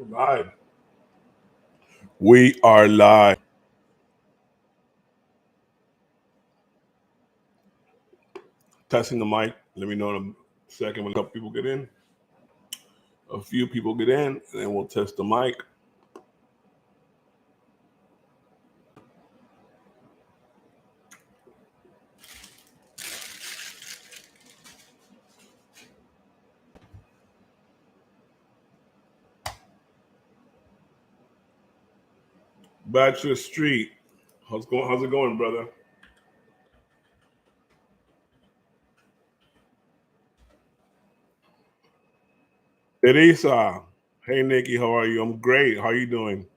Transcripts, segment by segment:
Live. We are live. Testing the mic. Let me know in a second when a couple people get in. A few people get in, and then we'll test the mic. Bachelor Street. How's it going, brother? Teresa. Hey Nikki, how are you? I'm great. How are you doing?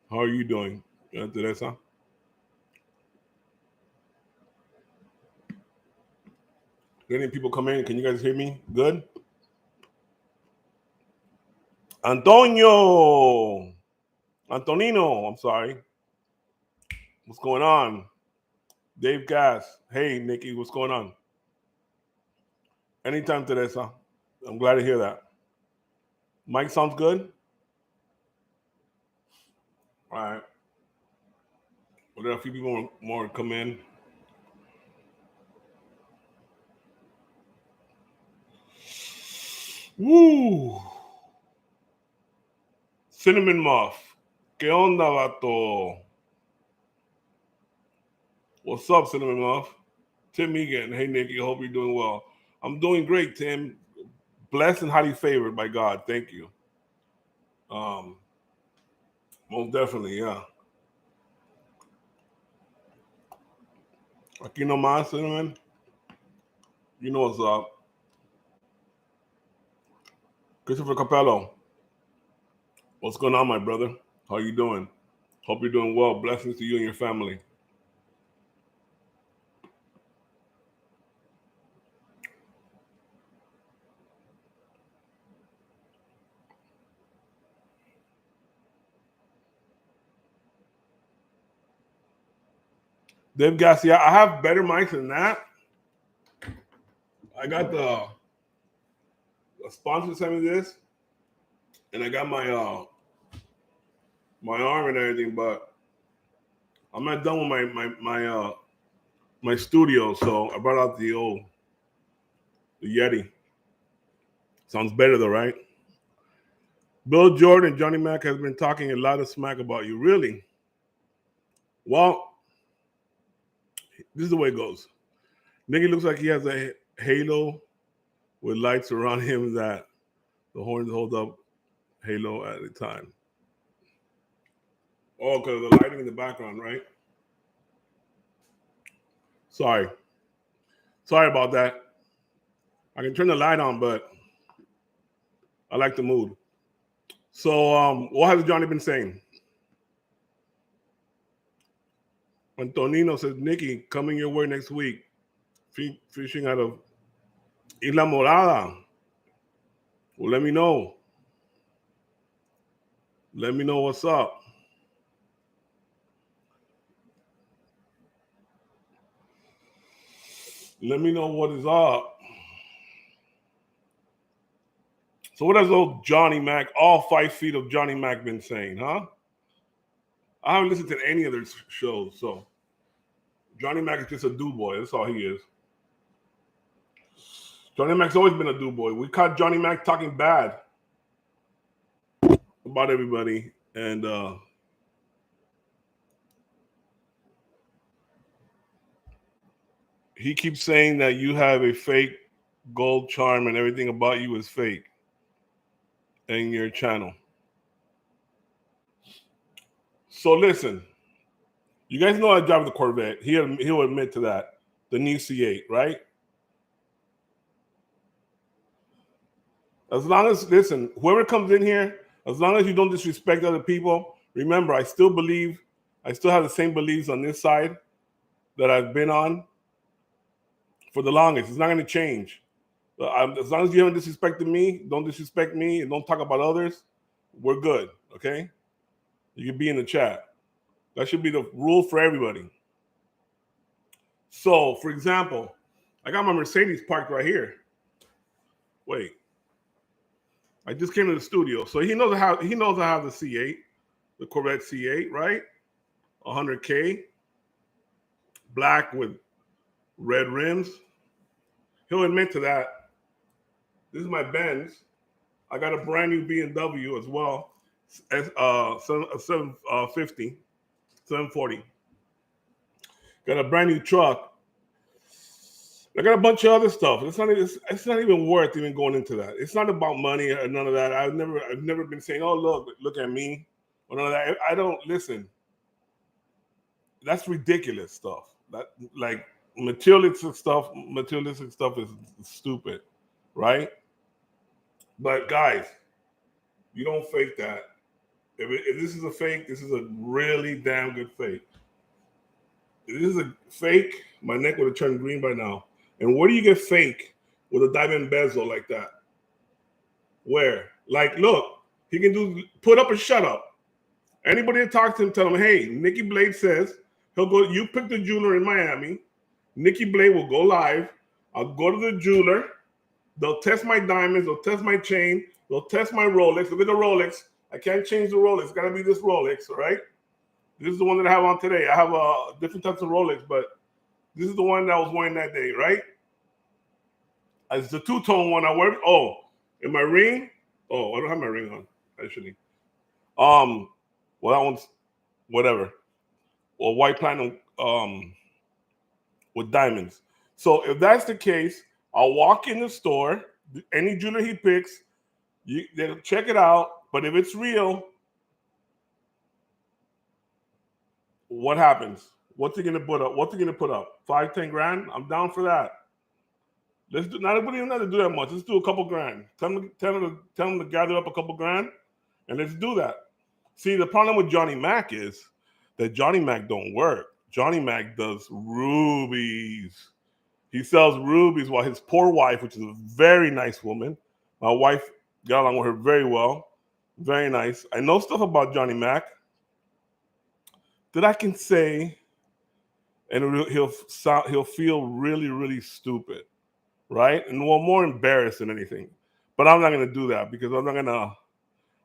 How are you doing? Teresa? Any people come in? Can you guys hear me? Good? Antonio! Antonino, I'm sorry. What's going on? Dave Gass. Hey Nikki, what's going on? Anytime, Teresa. I'm glad to hear that. Mike sounds good? All right. Well, there are a few people more come in. Woo! Cinnamon Muff. ¿Qué onda, vato? What's up, Cinnamon Muff? Tim Egan. Hey, Nikki. Hope you're doing well. I'm doing great, Tim. Blessed and highly favored by God. Thank you. Most definitely, yeah. Aquí nomás, Cinnamon. You know what's up. Christopher Capello. What's going on, my brother? How you doing? Hope you're doing well. Blessings to you and your family. Dave Garcia, I have better mics than that. I got the sponsor sent me this, and I got my arm and everything, but I'm not done with my studio, so I brought out the Yeti. Sounds better though, right? Bill Jordan, Johnny Mac has been talking a lot of smack about you. Really? Well, this is the way it goes. Nikki looks like he has a halo with lights around him that the horns hold up halo at a time. Oh, because of the lighting in the background, right? Sorry about that. I can turn the light on, but I like the mood. So, what has Johnny been saying? Antonino says, Nikki, coming your way next week. Fishing out of Isla Morada. Well, let me know. Let me know what's up. Let me know what is up. So what has old Johnny Mac, all 5 feet of Johnny Mac been saying, huh? I haven't listened to any of their shows, so Johnny Mac is just a do boy. That's all he is. Johnny Mac's always been a do boy. We caught Johnny Mac talking bad about everybody, and he keeps saying that you have a fake gold charm and everything about you is fake in your channel. So listen, you guys know I drive the Corvette. He'll admit to that. The new C8, right? As long as, listen, whoever comes in here, as long as you don't disrespect other people, remember, I still have the same beliefs on this side that I've been on for the longest. It's not going to change. As long as you haven't disrespected me, don't disrespect me, and don't talk about others, we're good, okay? You can be in the chat. That should be the rule for everybody. So, for example, I got my Mercedes parked right here. Wait. I just came to the studio, so he knows I have the C8, the Corvette C8, right? 100K, black with red rims. He'll admit to that. This is my Benz. I got a brand new BMW as well, a 750, 740. Got a brand new truck. I got a bunch of other stuff. It's not even worth even going into that. It's not about money or none of that. I've never been saying, oh look at me, or none of that. I don't listen. That's ridiculous stuff. That like materialistic stuff is stupid, right? But guys, you don't fake that. If this is a fake, this is a really damn good fake. If this is a fake, my neck would have turned green by now. And where do you get fake with a diamond bezel like that? Where? Like, look, he can do put up and shut up. Anybody that talks to him, tell him, hey, Nikki Blade says he'll go. You pick the jeweler in Miami. Nikki Blade will go live. I'll go to the jeweler. They'll test my diamonds. They'll test my chain. They'll test my Rolex. Look at the Rolex. I can't change the Rolex. It's got to be this Rolex, all right? This is the one that I have on today. I have different types of Rolex, but this is the one that I was wearing that day, right? It's the two-tone one I wear. Oh, and my ring. Oh, I don't have my ring on, actually. Well, that one's whatever. Or white platinum with diamonds. So if that's the case, I'll walk in the store. Any jeweler he picks, they'll check it out. But if it's real, what happens? What's he gonna put up? 5, 10 grand? I'm down for that. Let's do. Not everybody even have to do that much. Let's do a couple grand. Tell them to gather up a couple grand, and let's do that. See, the problem with Johnny Mac is that Johnny Mac don't work. Johnny Mac does rubies. He sells rubies while his poor wife, which is a very nice woman, my wife got along with her very well, very nice. I know stuff about Johnny Mac that I can say, and he'll feel really, really stupid, right? And well, more embarrassed than anything. But I'm not gonna do that because I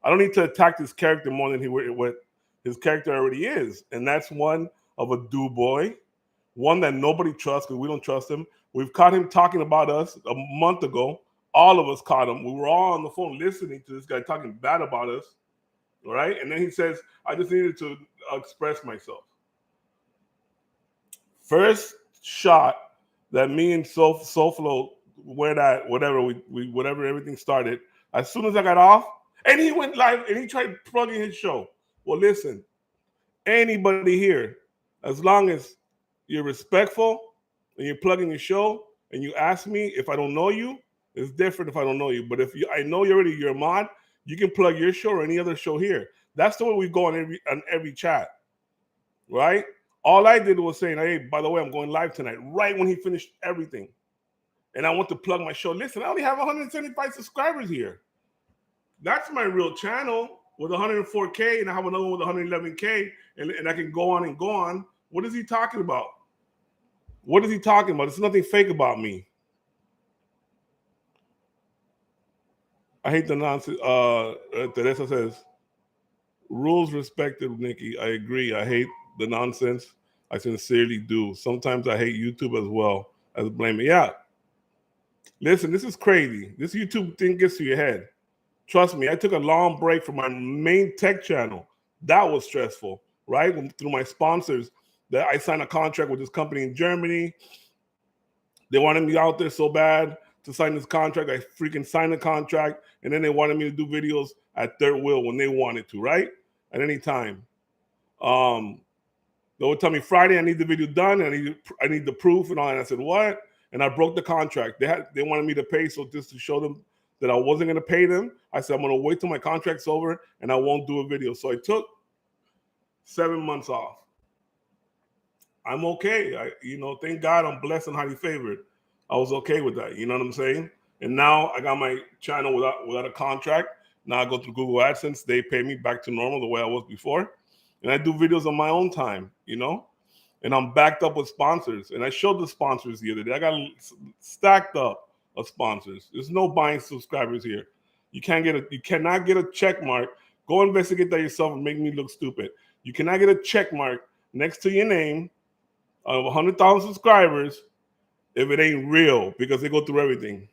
don't need to attack this character more than what his character already is, and that's one of a do boy, one that nobody trusts because we don't trust him. We've caught him talking about us a month ago. All of us caught him. We were all on the phone listening to this guy talking bad about us, all right? And then he says, I just needed to express myself. First shot that me and SoFlo where that whatever whatever everything started. As soon as I got off, and he went live and he tried plugging his show. Well, listen, anybody here, as long as you're respectful and you're plugging your show and you ask me if I don't know you, it's different if I don't know you. But if I know you're a mod, you can plug your show or any other show here. That's the way we go on every chat, right? All I did was saying, hey, by the way, I'm going live tonight, right when he finished everything. And I want to plug my show. Listen, I only have 175 subscribers here. That's my real channel with 104K, and I have another one with 111K, and I can go on and go on. What is he talking about? What is he talking about? There's nothing fake about me. I hate the nonsense. Teresa says, rules respected, Nikki. I agree. I hate the nonsense. I sincerely do. Sometimes I hate YouTube as well as blaming. Yeah. Listen, this is crazy. This YouTube thing gets to your head. Trust me, I took a long break from my main tech channel. That was stressful, right? Through my sponsors, that I signed a contract with this company in Germany. They wanted me out there so bad to sign this contract. I freaking signed the contract, and then they wanted me to do videos at their will when they wanted to, right? At any time. They would tell me Friday I need the video done, and I need the proof and all. And I said, what? And I broke the contract. They wanted me to pay, so just to show them that I wasn't going to pay them, I said, I'm going to wait till my contract's over and I won't do a video. So I took 7 months off. I'm okay. Thank God I'm blessed and highly favored. I was okay with that. You know what I'm saying? And now I got my channel without a contract. Now I go through Google AdSense. They pay me back to normal the way I was before. And I do videos on my own time, and I'm backed up with sponsors. And I showed the sponsors the other day. I got stacked up of sponsors. There's no buying subscribers here. You cannot get a check mark. Go investigate that yourself and make me look stupid. You cannot get a check mark next to your name of 100,000 subscribers if it ain't real, because they go through everything.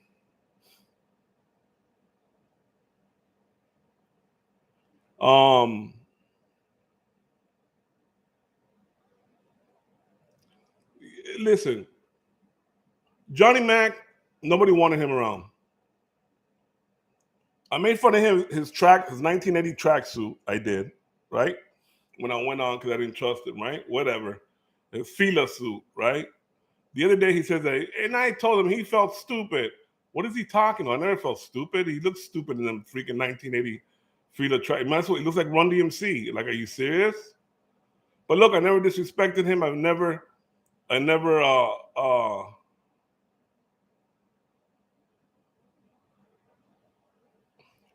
Listen, Johnny Mac, nobody wanted him around. I made fun of him, his 1980 tracksuit. I did, right? When I went on because I didn't trust him, right? Whatever. His Fila suit, right? The other day he says that, and I told him he felt stupid. What is he talking about? I never felt stupid. He looks stupid in them freaking 1980 Fila track. He looks like Run DMC. Like, are you serious? But look, I never disrespected him. I never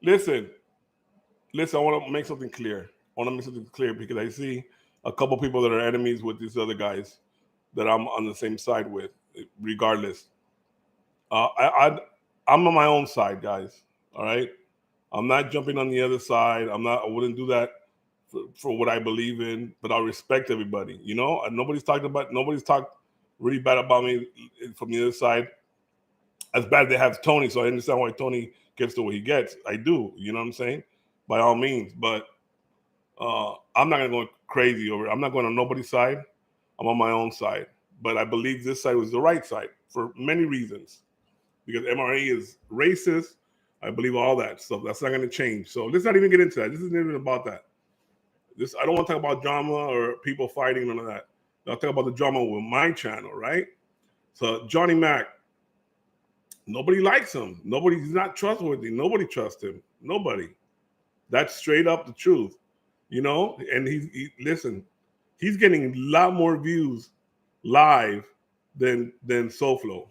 listen, I want to make something clear. Because I see a couple people that are enemies with these other guys that I'm on the same side with, regardless. I'm on my own side, guys. All right. I'm not jumping on the other side. I wouldn't do that for what I believe in, but I respect everybody. You know, nobody's talked really bad about me from the other side. As bad as they have Tony, so I understand why Tony gets to what he gets. I do. You know what I'm saying? By all means, but I'm not gonna go crazy over it. I'm not going on nobody's side. I'm on my own side. But I believe this side was the right side for many reasons. Because MRA is racist. I believe all that stuff. That's not going to change. So let's not even get into that. This isn't even about that. I don't want to talk about drama or people fighting, none of that. I'll talk about the drama with my channel, right? So Johnny Mac, nobody likes him. He's not trustworthy. Nobody trusts him. Nobody. That's straight up the truth, you know? And listen, he's getting a lot more views live than SoFlo.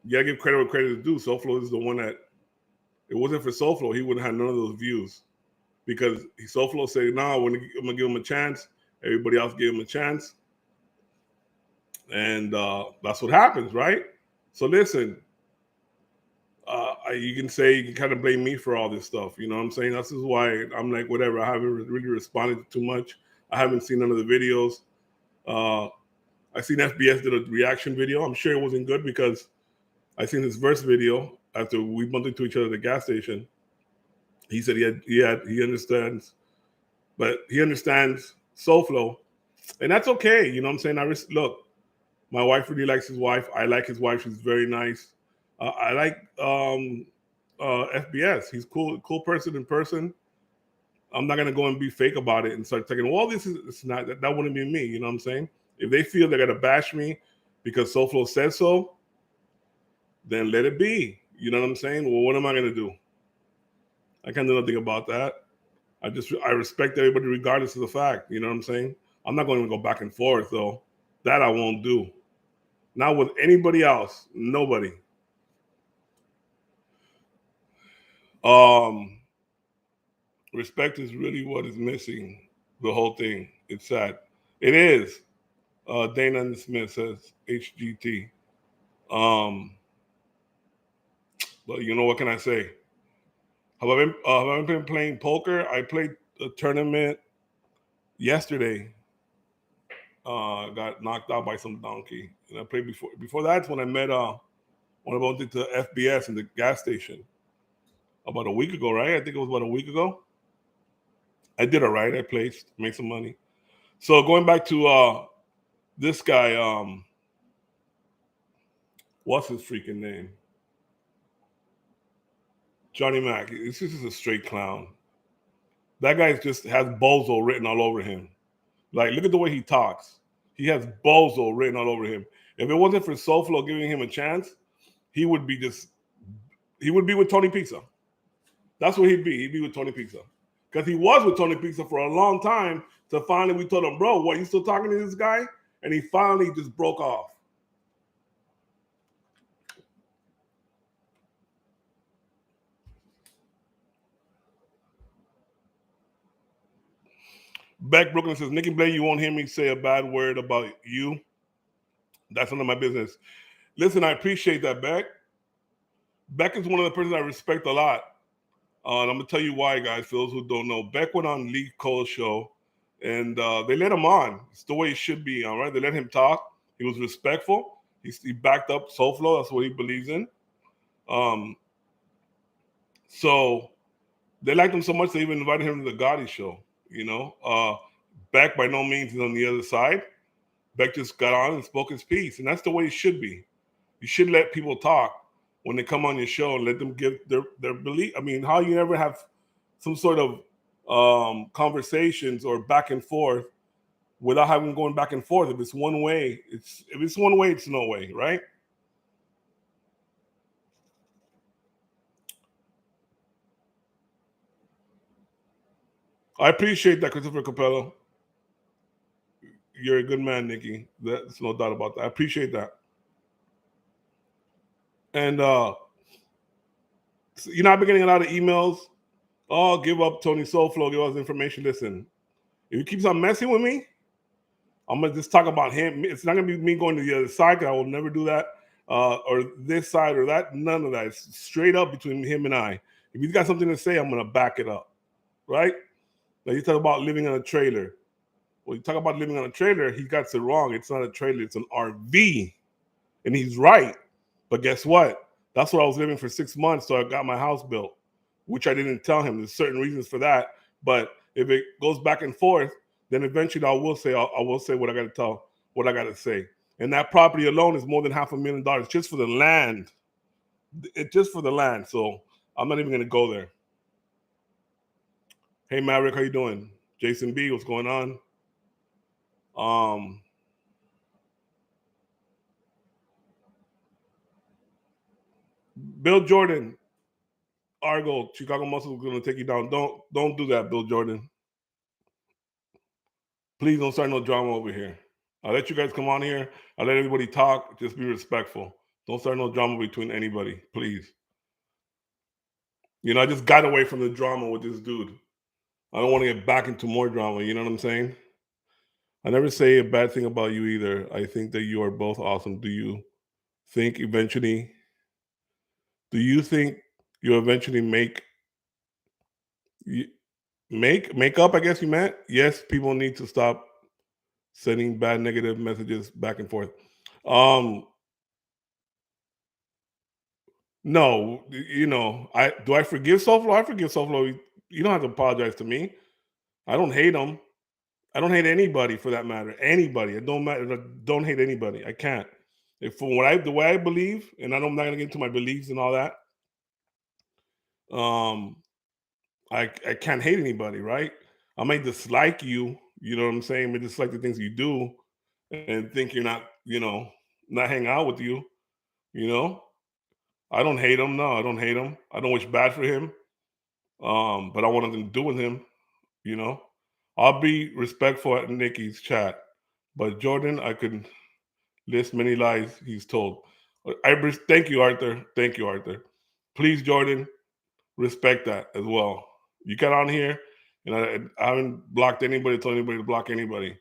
You gotta give credit where credit is due. SoFlo is the one that, it wasn't for SoFlo, he wouldn't have none of those views. Because SoFlo said, no, I'm gonna give him a chance. Everybody else gave him a chance. And that's what happens, right? So listen, you can kind of blame me for all this stuff. You know what I'm saying? This is why I'm like, whatever. I haven't really responded too much. I haven't seen none of the videos. I seen FBS did a reaction video. I'm sure it wasn't good because I seen his verse video after we bumped into each other at the gas station. He said he understands, but he understands SoFlo, and that's okay. You know what I'm saying? Look, my wife really likes his wife. I like his wife. She's very nice. I like FBS. He's cool person in person. I'm not gonna go and be fake about it and start taking, well, it's not that wouldn't be me. You know what I'm saying? If they feel they're gonna bash me because SoFlo said so, then let it be. You know what I'm saying? Well, what am I gonna do? I can't do nothing about that. I respect everybody regardless of the fact. You know what I'm saying? I'm not going to go back and forth though. That I won't do. Not with anybody else. Nobody. Respect is really what is missing. The whole thing. It's sad. It is. Dana Smith says HGT. But you know what can I say? Have I been playing poker? I played a tournament yesterday. Got knocked out by some donkey, and I played before. Before that's when I met when I went to FBS in the gas station about a week ago, right? I think it was about a week ago. I did all right. I placed, made some money. So going back to this guy, what's his freaking name? Johnny Mac. This is a straight clown. That guy just has bozo written all over him. Like, look at the way he talks. He has bozo written all over him. If it wasn't for SoFlo giving him a chance, he would be with Tony Pizza. That's what he'd be. He'd be with Tony Pizza. Because he was with Tony Pizza for a long time. So finally we told him, bro, what, you still talking to this guy? And he finally just broke off. Beck Brooklyn says, Nikki Blade, you won't hear me say a bad word about you. That's none of my business. Listen, I appreciate that, Beck. Beck is one of the persons I respect a lot. And I'm gonna tell you why, guys. For those who don't know, Beck went on Lee Cole's show, and they let him on. It's the way it should be. All right, they let him talk. He was respectful. He backed up SoFlo. That's what he believes in. Um, so they liked him so much they even invited him to the Gotti show. You know, Beck by no means is on the other side. Beck just got on and spoke his piece, and that's the way it should be. You should let people talk when they come on your show and let them give their belief. I mean, how you never have some sort of conversations or back and forth without having going back and forth. If it's one way, it's one way, it's no way, right? I appreciate that, Christopher Capello. You're a good man, Nikki. There's no doubt about that. I appreciate that. And you know, I've been getting a lot of emails. Oh, give up Tony Soulflow, give us information. Listen, if he keeps on messing with me, I'm gonna just talk about him. It's not gonna be me going to the other side because I will never do that, or this side or that. None of that. It's straight up between him and I. If he's got something to say, I'm gonna back it up. Right? Now you talk about living in a trailer. Well, you talk about living on a trailer. He got it wrong. It's not a trailer. It's an RV, and he's right. But guess what? That's where I was living for 6 months. So I got my house built, which I didn't tell him. There's certain reasons for that. But if it goes back and forth, then eventually I will say what I got to tell, what I got to say. And that property alone is more than $500,000 just for the land. Just for the land. So I'm not even going to go there. Hey Maverick, how you doing? Jason B, what's going on? Um, Bill Jordan, Argo, Chicago Muscle is going to take you down. Don't do that, Bill Jordan. Please don't start no drama over here. I'll let you guys come on here. I'll let everybody talk. Just be respectful. Don't start no drama between anybody, please. You know, I just got away from the drama with this dude. I don't want to get back into more drama. You know what I'm saying? I never say a bad thing about you either. I think that you are both awesome. Think eventually? Do you think you eventually you- make up? I guess you meant. Yes, people need to stop sending bad negative messages back and forth. Um, No, you know, I forgive Soflo? I forgive Soflo. You don't have to apologize to me. I don't hate him. I don't hate anybody for that matter. Anybody. It don't matter. I don't hate anybody. I can't. If from what the way I believe, and I'm not gonna get into my beliefs and all that, um, I can't hate anybody, right? I may dislike you, you know what I'm saying? I may dislike the things you do and think you're not, not hang out with you, you know. I don't hate him. No, I don't hate him. I don't wish bad for him. But I want nothing to do with him, you know. I'll be respectful at Nikki's chat, but Jordan, I could list many lies he's told. Thank you, Arthur. Thank you, Arthur. Please, Jordan, respect that as well. You got on here, and I haven't blocked anybody, told anybody to block anybody.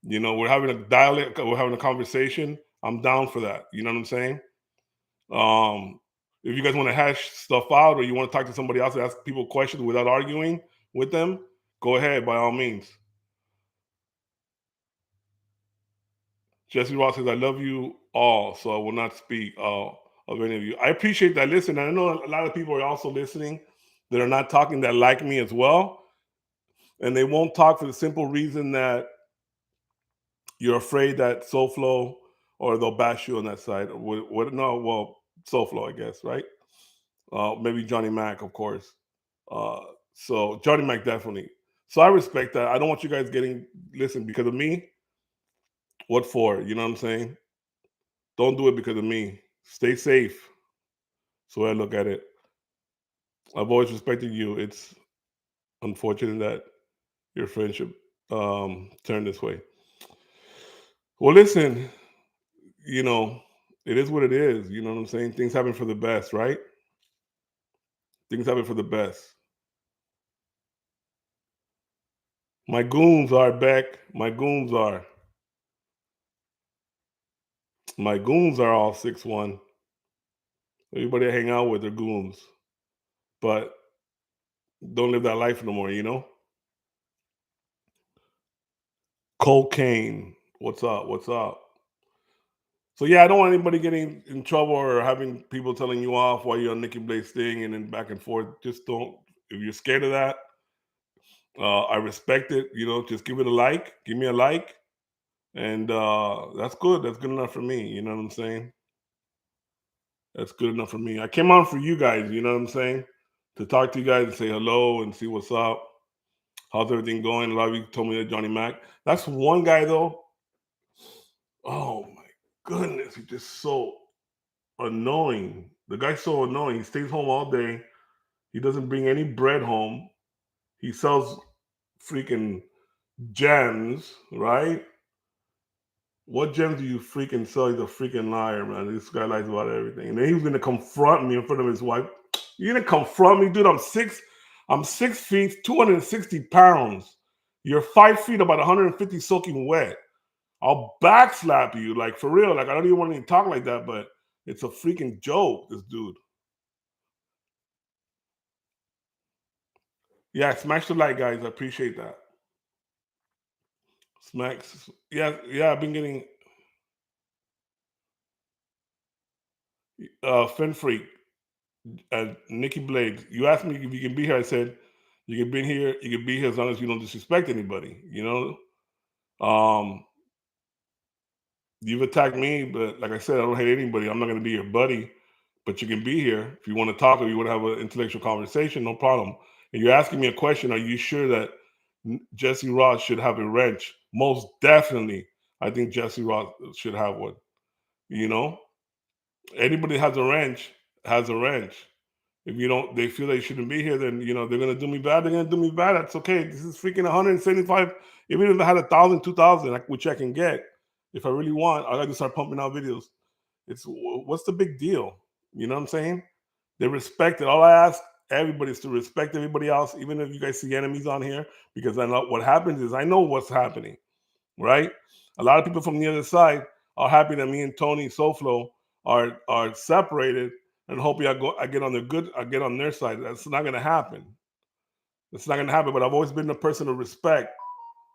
You know, we're having a dialogue, we're having a conversation. I'm down for that. You know what I'm saying? Um, if you guys want to hash stuff out or you want to talk to somebody else and ask people questions without arguing with them, go ahead by all means. Jesse Ross says, I love you all, so I will not speak of any of you. I appreciate that. Listen, I know a lot of people are also listening that are not talking that like me as well. And they won't talk for the simple reason that you're afraid that SoFlo or they'll bash you on that side. No, well, SoFlo, I guess, right? Maybe Johnny Mac, of course. Uh, so Johnny Mac definitely. So I respect that. I don't want you guys getting listen because of me. What for? You know what I'm saying? Don't do it because of me. Stay safe. So I look at it. I've always respected you. It's unfortunate that your friendship turned this way. Well, listen, you know, it is what it is. You know what I'm saying? Things happen for the best, right? Things happen for the best. My goons are back. My goons are all 6'1". Everybody I hang out with are goons, but don't live that life no more, you know? Cocaine. What's up? What's up? So yeah, I don't want anybody getting in trouble or having people telling you off while you're on Nikki Blade's thing and then back and forth. Just don't. If you're scared of that, I respect it. You know, just give it a like. Give me a like, and that's good. That's good enough for me. You know what I'm saying? That's good enough for me. I came on for you guys. You know what I'm saying? To talk to you guys and say hello and see what's up. How's everything going? A lot of you told me that Johnny Mac. That's one guy though. Oh my goodness, he's just so annoying. The guy's so annoying. He stays home all day. He doesn't bring any bread home. He sells freaking gems, right? What gems do you freaking sell? He's a freaking liar, man. This guy lies about everything. And then he was gonna confront me in front of his wife. You're gonna confront me, dude. I'm 6 feet, 260 pounds. You're 5 feet, about 150 soaking wet. I'll backslap you, like for real. Like I don't even want to talk like that, but it's a freaking joke, this dude. Yeah, smash the like, guys. I appreciate that. Smacks. Yeah, yeah. I've been getting Fin Freak, Nikki Blade. You asked me if you can be here. I said you can be here. You can be here as long as you don't disrespect anybody. You know. You've attacked me, but like I said, I don't hate anybody. I'm not going to be your buddy, but you can be here if you want to talk or you want to have an intellectual conversation. No problem. And you're asking me a question. Are you sure that Jesse Ross should have a wrench? Most definitely. I think Jesse Ross should have one. You know, anybody has a wrench has a wrench. If you don't, they feel they shouldn't be here, then you know they're gonna do me bad. They're gonna do me bad. That's okay. This is freaking 175. Even if I had 1,000, 2,000, which I can get, if I really want, I got to start pumping out videos. It's what's the big deal? You know what I'm saying? They respect it. All I ask everybody is to respect everybody else, even if you guys see enemies on here, because I know what happens is I know what's happening, right? A lot of people from the other side are happy that me and Tony SoFlo are separated, and hopefully I get on I get on their side. That's not gonna happen. It's not gonna happen. But I've always been the person of respect,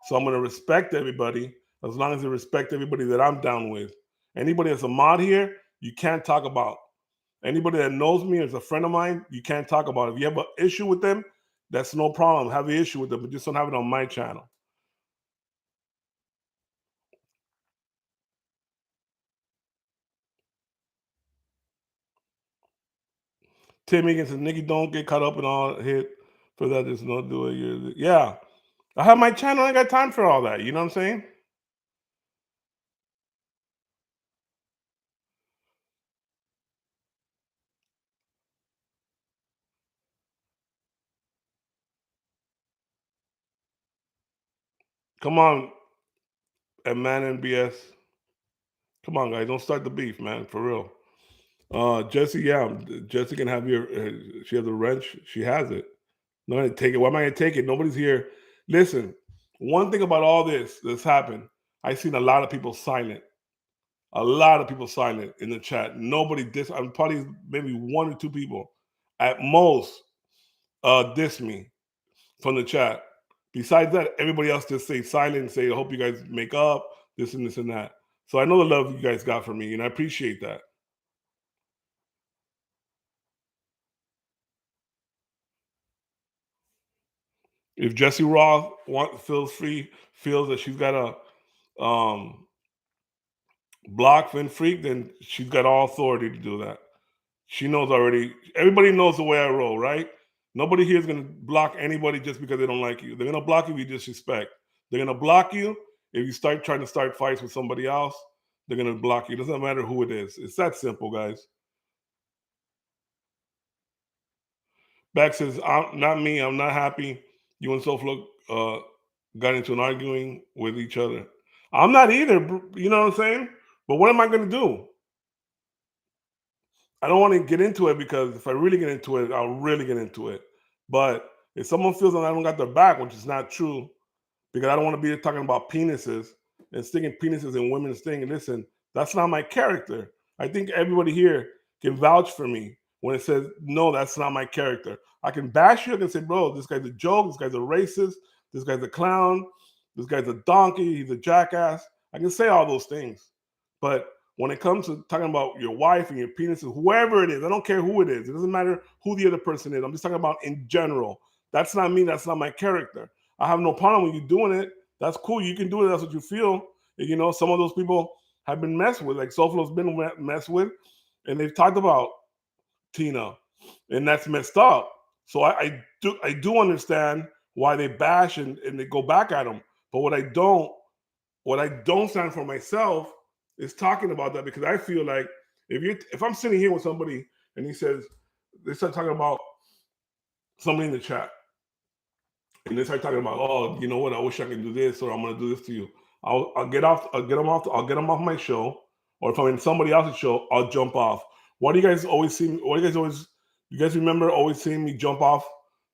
so I'm gonna respect everybody as long as they respect everybody that I'm down with. Anybody that's a mod here, you can't talk about. Anybody that knows me as a friend of mine, you can't talk about. If you have an issue with them, that's no problem. Have an issue with them, but just don't have it on my channel. Tim Higgins says, Nikki, don't get caught up in all hit for that. There's no do it. Yeah. I have my channel. I got time for all that. You know what I'm saying? Come on, man and BS. Come on, guys. Don't start the beef, man. For real. Jesse, yeah. Jesse can have your, she has a wrench. She has it. I'm not going to take it. Why am I going to take it? Nobody's here. Listen, one thing about all this that's happened, I've seen a lot of people silent. A lot of people silent in the chat. I'm probably maybe one or two people at most diss me from the chat. Besides that, everybody else just say silent and say, I hope you guys make up, this and this and that. So I know the love you guys got for me, and I appreciate that. If Jesse Roth feels that she's got a block Finn Freak, then she's got all authority to do that. She knows already. Everybody knows the way I roll, right? Nobody here is going to block anybody just because they don't like you. They're going to block you if you disrespect. They're going to block you if you start trying to start fights with somebody else. They're going to block you. It doesn't matter who it is. It's that simple, guys. Back says, not me. I'm not happy. You and Soflo got into an arguing with each other. I'm not either. You know what I'm saying? But what am I going to do? I don't want to get into it because if I really get into it, I'll really get into it. But if someone feels that I don't got their back, which is not true, because I don't want to be talking about penises and sticking penises in women's thing. And listen, that's not my character. I think everybody here can vouch for me when it says, no, that's not my character. I can bash you. I can say, bro, this guy's a joke. This guy's a racist. This guy's a clown. This guy's a donkey. He's a jackass. I can say all those things. But when it comes to talking about your wife and your penises, whoever it is, I don't care who it is. It doesn't matter who the other person is. I'm just talking about in general. That's not me. That's not my character. I have no problem with you doing it. That's cool. You can do it. That's what you feel. You know, some of those people have been messed with. Like Soflo's been messed with. And they've talked about Tina. And that's messed up. So I do understand why they bash and they go back at them. But what I don't stand for myself is talking about that, because I feel like if I'm sitting here with somebody and they start talking about somebody in the chat, and they start talking about, oh, you know what, I wish I could do this, or I'm gonna do this to you. I'll get them off my show, or if I'm in somebody else's show, I'll jump off. Why do you guys always see me? You guys remember always seeing me jump off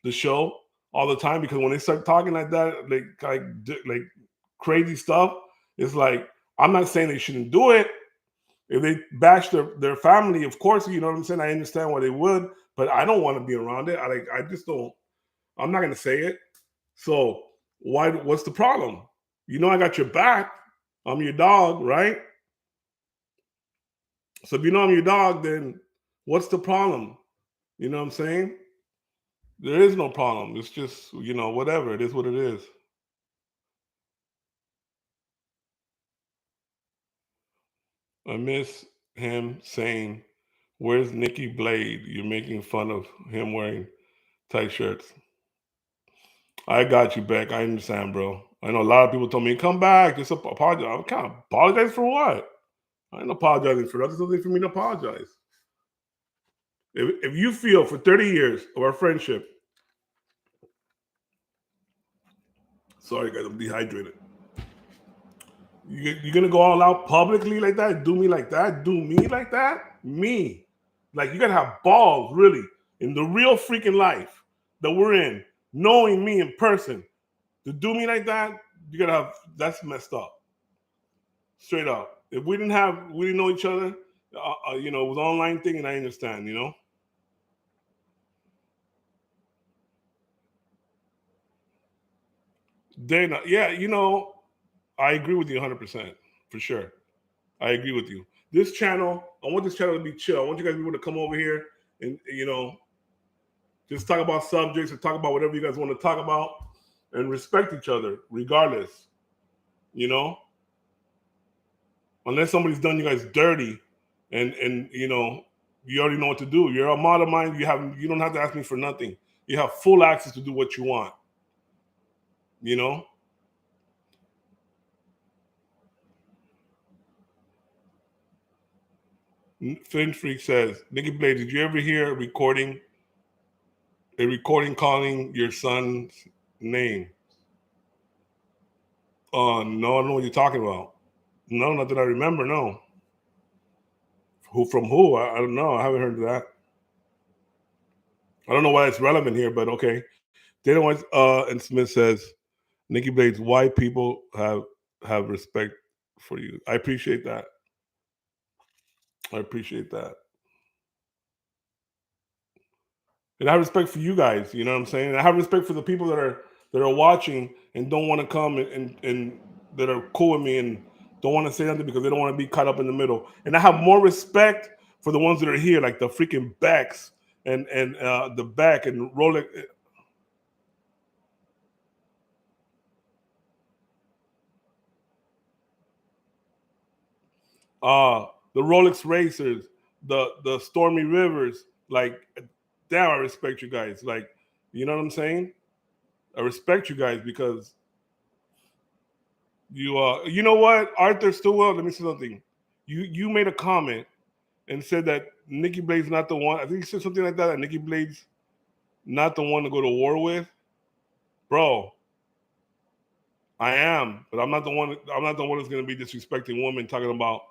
the show all the time? Because when they start talking like that, like crazy stuff, it's like, I'm not saying they shouldn't do it. If they bash their family, of course, you know what I'm saying, I understand why they would, but I don't want to be around it. I just don't. I'm not gonna say it. So what's the problem? You know I got your back. I'm your dog, right? So if you know I'm your dog, then what's the problem? You know what I'm saying? There is no problem. It's just, whatever. It is what it is. I miss him saying, where's Nikki Blade? You're making fun of him wearing tight shirts. I got you, Beck. I understand, bro. I know a lot of people told me, come back, just apologize. I can't apologize for what? I ain't apologizing for that. There's nothing for me to apologize. If you feel for 30 years of our friendship, sorry guys, I'm dehydrated. You're gonna go all out publicly like that? Do me like that? Do me like that? Me. Like, you gotta have balls, really, in the real freaking life that we're in, knowing me in person, to do me like that, you gotta have, that's messed up. Straight up. If we didn't know each other, it was an online thing, and I understand, They're not, yeah, I agree with you 100%, for sure. I agree with you. This channel, I want this channel to be chill. I want you guys to be able to come over here and, just talk about subjects or talk about whatever you guys want to talk about, and respect each other regardless, unless somebody's done you guys dirty, and you already know what to do. You're a mod of mine. You don't have to ask me for nothing. You have full access to do what you want. Fin Freak says, Nikki Blade, did you ever hear a recording calling your son's name? No, I don't know what you're talking about. No, not that I remember. No. Who from who? I don't know. I haven't heard of that. I don't know why it's relevant here, but okay. Dana White and Smith says, Nikki Blade's white people have respect for you. I appreciate that. I appreciate that. And I have respect for you guys, you know what I'm saying? And I have respect for the people that are watching and don't want to come and that are cool with me and don't want to say nothing because they don't want to be caught up in the middle. And I have more respect for the ones that are here, like the freaking Becks and the Beck and Rolex. The Rolex Racers, the Stormy Rivers, like, damn, I respect you guys. Like, you know what I'm saying? I respect you guys because you know what, Arthur Stillwell, let me say something. You made a comment and said that Nikki Blade's not the one. I think you said something like that Nikki Blade's not the one to go to war with. Bro, I am, but I'm not the one. I'm not the one that's going to be disrespecting women, talking about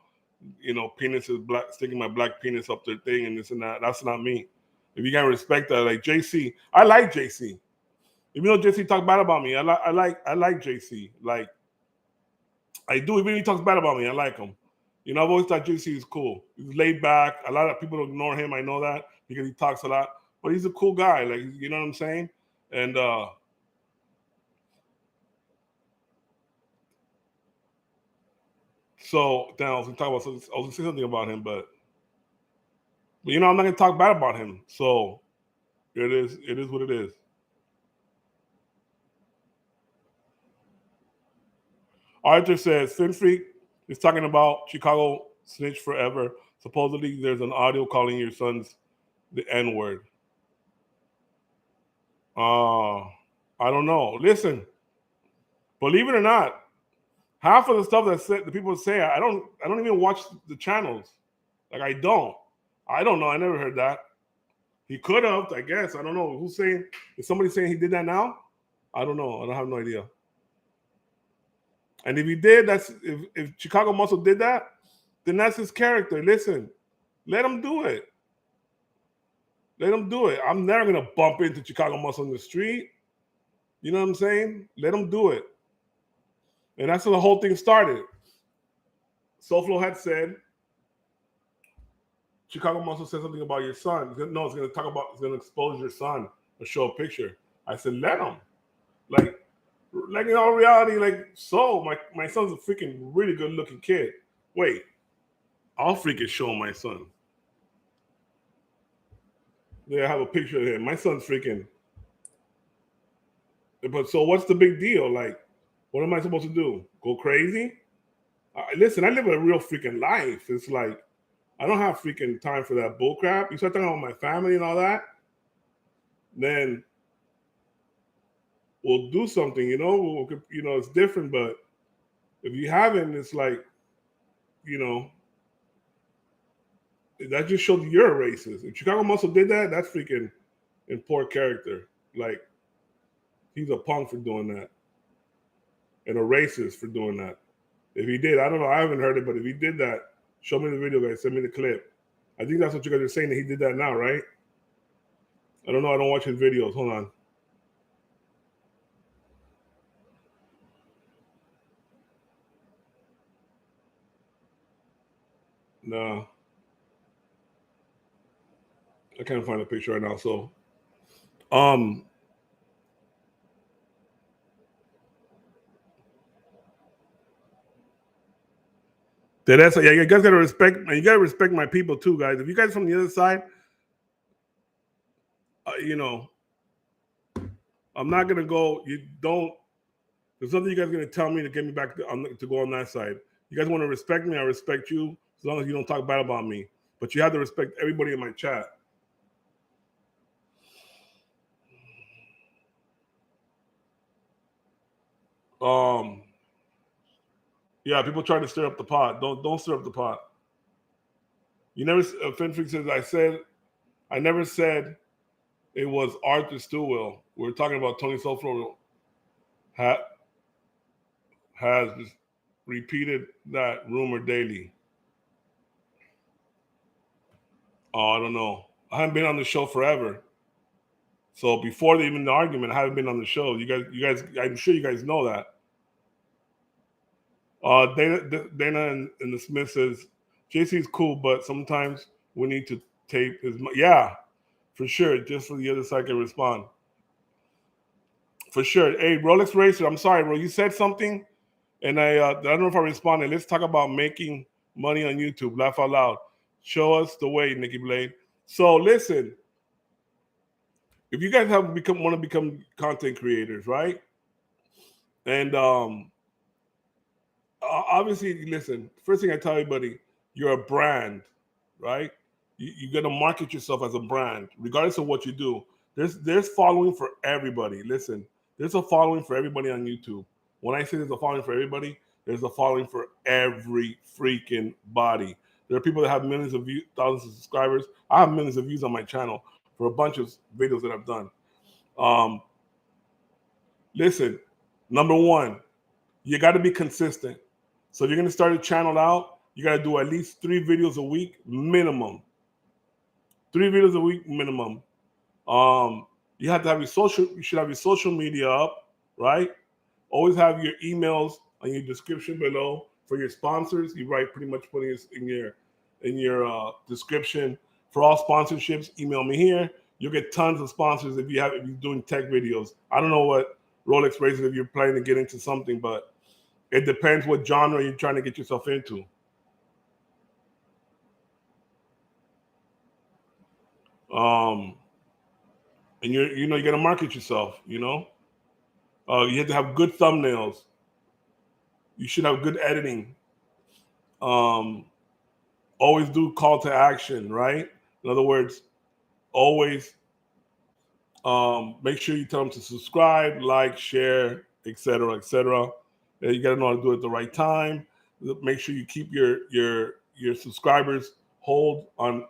penises, sticking my black penis up their thing and this and that. That's not me. If you can't respect that, like JC, I like JC. Even though JC talk bad about me, I like JC. Like, I do. Even if he talks bad about me, I like him. You know, I've always thought JC is cool. He's laid back. A lot of people ignore him. I know that because he talks a lot, but he's a cool guy. Like, you know what I'm saying? And so then I was gonna say something about him, but you know, I'm not gonna talk bad about him. So it is what it is. Arthur says Fin Freak is talking about Chicago snitch forever. Supposedly there's an audio calling your sons the N-word. I don't know. Listen, believe it or not, half of the stuff that the people say, I don't even watch the channels. Like, I don't know. I never heard that. He could have, I guess. I don't know. Who's saying? Is somebody saying he did that now? I don't know. I don't have no idea. And if he did, if Chicago Muscle did that, then that's his character. Listen, let him do it. Let him do it. I'm never gonna bump into Chicago Muscle in the street. You know what I'm saying? Let him do it. And that's how the whole thing started. SoFlo had said, Chicago Muscle said something about your son. No, it's gonna expose your son or show a picture. I said, let him. Like in all reality, my son's a freaking really good looking kid. Wait, I'll freaking show my son. Yeah, I have a picture of him. My son's freaking. But so what's the big deal? Like, what am I supposed to do? Go crazy? Listen, I live a real freaking life. It's like, I don't have freaking time for that bullcrap. You start talking about my family and all that, then we'll do something, you know? It's different, but if you haven't, it's like, you know, that just shows you're a racist. If Chicago Muscle did that, that's freaking in poor character. Like, he's a punk for doing that. And a racist for doing that. If he did, I don't know, I haven't heard it, but if he did that, show me the video, guys. Send me the clip. I think that's what you guys are saying, that he did that now, right? I don't know. I don't watch his videos. Hold on. No. I can't find a picture right now. So, that's yeah. You guys gotta respect. You gotta respect my people too, guys. If you guys from the other side, you know, I'm not gonna go. You don't. There's nothing you guys are gonna tell me to get me back to go on that side. You guys want to respect me, I respect you, as long as you don't talk bad about me. But you have to respect everybody in my chat. Yeah, people try to stir up the pot. Don't stir up the pot. You never. Finfreak says I never said it was Arthur Stillwell. We're talking about Tony SoFlo has repeated that rumor daily. Oh, I don't know. I haven't been on the show forever. So before even the argument, I haven't been on the show. You guys, I'm sure you guys know that. Dana and the Smith says, JC's cool, but sometimes we need to tape his. Yeah, for sure. Just so the other side can respond. For sure. Hey, Rolex Racer, I'm sorry, bro. You said something, and I don't know if I responded. Let's talk about making money on YouTube. Laugh out loud. Show us the way, Nikki Blade. So listen, if you guys want to become content creators, right? And obviously, listen. First thing I tell everybody, you're a brand, right? You got to market yourself as a brand, regardless of what you do. There's following for everybody. Listen, there's a following for everybody on YouTube. When I say there's a following for everybody, there's a following for every freaking body. There are people that have millions of views, thousands of subscribers. I have millions of views on my channel for a bunch of videos that I've done. Listen, number one, you got to be consistent. So if you're going to start a channel out, you got to do at least 3 videos a week minimum. 3 videos a week minimum. You have to have you should have your social media up, right? Always have your emails on your description below for your sponsors, you write pretty much putting it in your description. For all sponsorships, email me here. You'll get tons of sponsors if you're doing tech videos. I don't know what Rolex races if you're planning to get into something, but it depends what genre you're trying to get yourself into. And you got to market yourself. You have to have good thumbnails. You should have good editing. Always do call to action, right? In other words, always make sure you tell them to subscribe, like, share, etc., etc. You got to know how to do it at the right time. Make sure you keep your subscribers hold on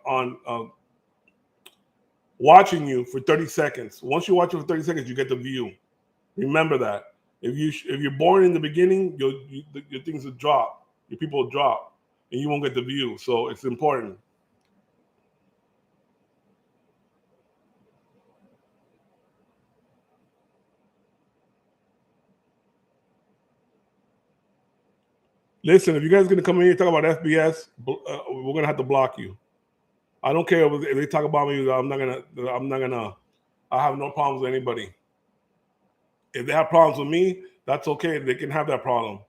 watching you for 30 seconds. Once you watch it for 30 seconds, you get the view. Remember that. If you're boring in the beginning, your things will drop. Your people will drop, and you won't get the view. So it's important. Listen, if you guys are gonna come in here and talk about FBS, we're gonna have to block you. I don't care if they talk about me. I'm not gonna. I have no problems with anybody. If they have problems with me, that's okay. They can have that problem.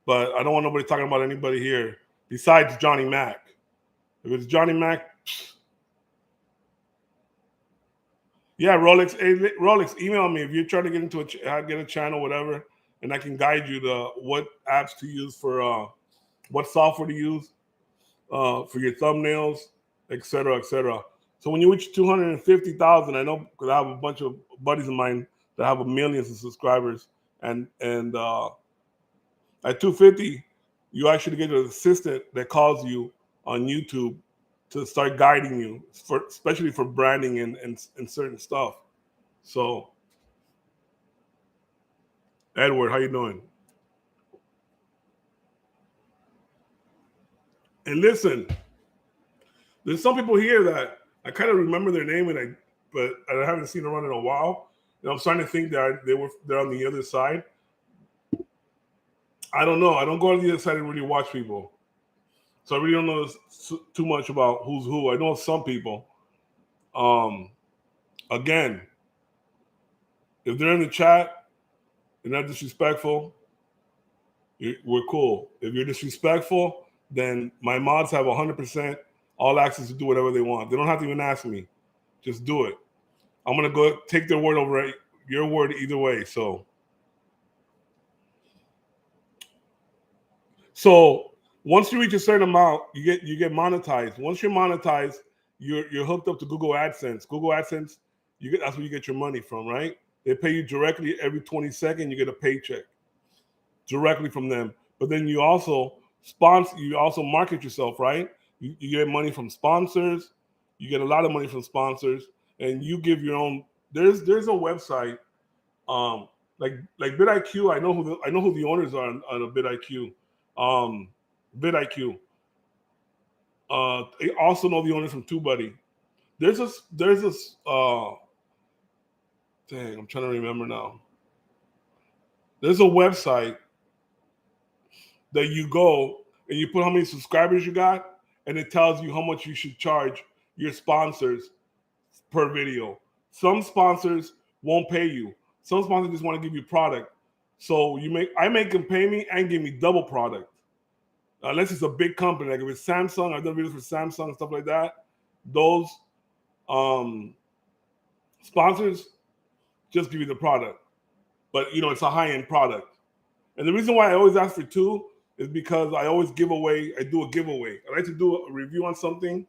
But I don't want nobody talking about anybody here besides Johnny Mac. If it's Johnny Mac, yeah, Rolex. Hey, Rolex, email me if you're trying to get into get a channel, whatever, and I can guide you to what apps to use for what software to use for your thumbnails, etc., etc. So when you reach 250,000, I know because I have a bunch of buddies of mine that have millions of subscribers, and at 250, you actually get an assistant that calls you on YouTube to start guiding you, especially for branding and certain stuff. So, Edward, how you doing? And listen, there's some people here that I kind of remember their name, but I haven't seen them run in a while. And I'm starting to think that they're on the other side. I don't know. I don't go on the other side and really watch people, so I really don't know too much about who's who. I know some people. Again, if they're in the chat, they're not disrespectful, we're cool. If you're disrespectful, then my mods have 100% all access to do whatever they want. They don't have to even ask me. Just do it. I'm going to go take their word over your word either way. So once you reach a certain amount, you get monetized. Once you're monetized, you're hooked up to Google AdSense. Google AdSense, that's where you get your money from, right? They pay you directly every 20 seconds. You get a paycheck directly from them. But then you also market yourself, right? You get money from sponsors. You get a lot of money from sponsors, and you give your own. There's a website, like vidIQ. I know who the owners are on a vidIQ. vidIQ. I also know the owners from TubeBuddy. There's this. Dang, I'm trying to remember now. There's a website that you go and you put how many subscribers you got, and it tells you how much you should charge your sponsors per video. Some sponsors won't pay you. Some sponsors just want to give you product. So I make them pay me and give me double product. Unless it's a big company, like if it's Samsung, I've done videos for Samsung and stuff like that. Those sponsors just give you the product, but it's a high-end product. And the reason why I always ask for two is because I always do a giveaway. I like to do a review on something.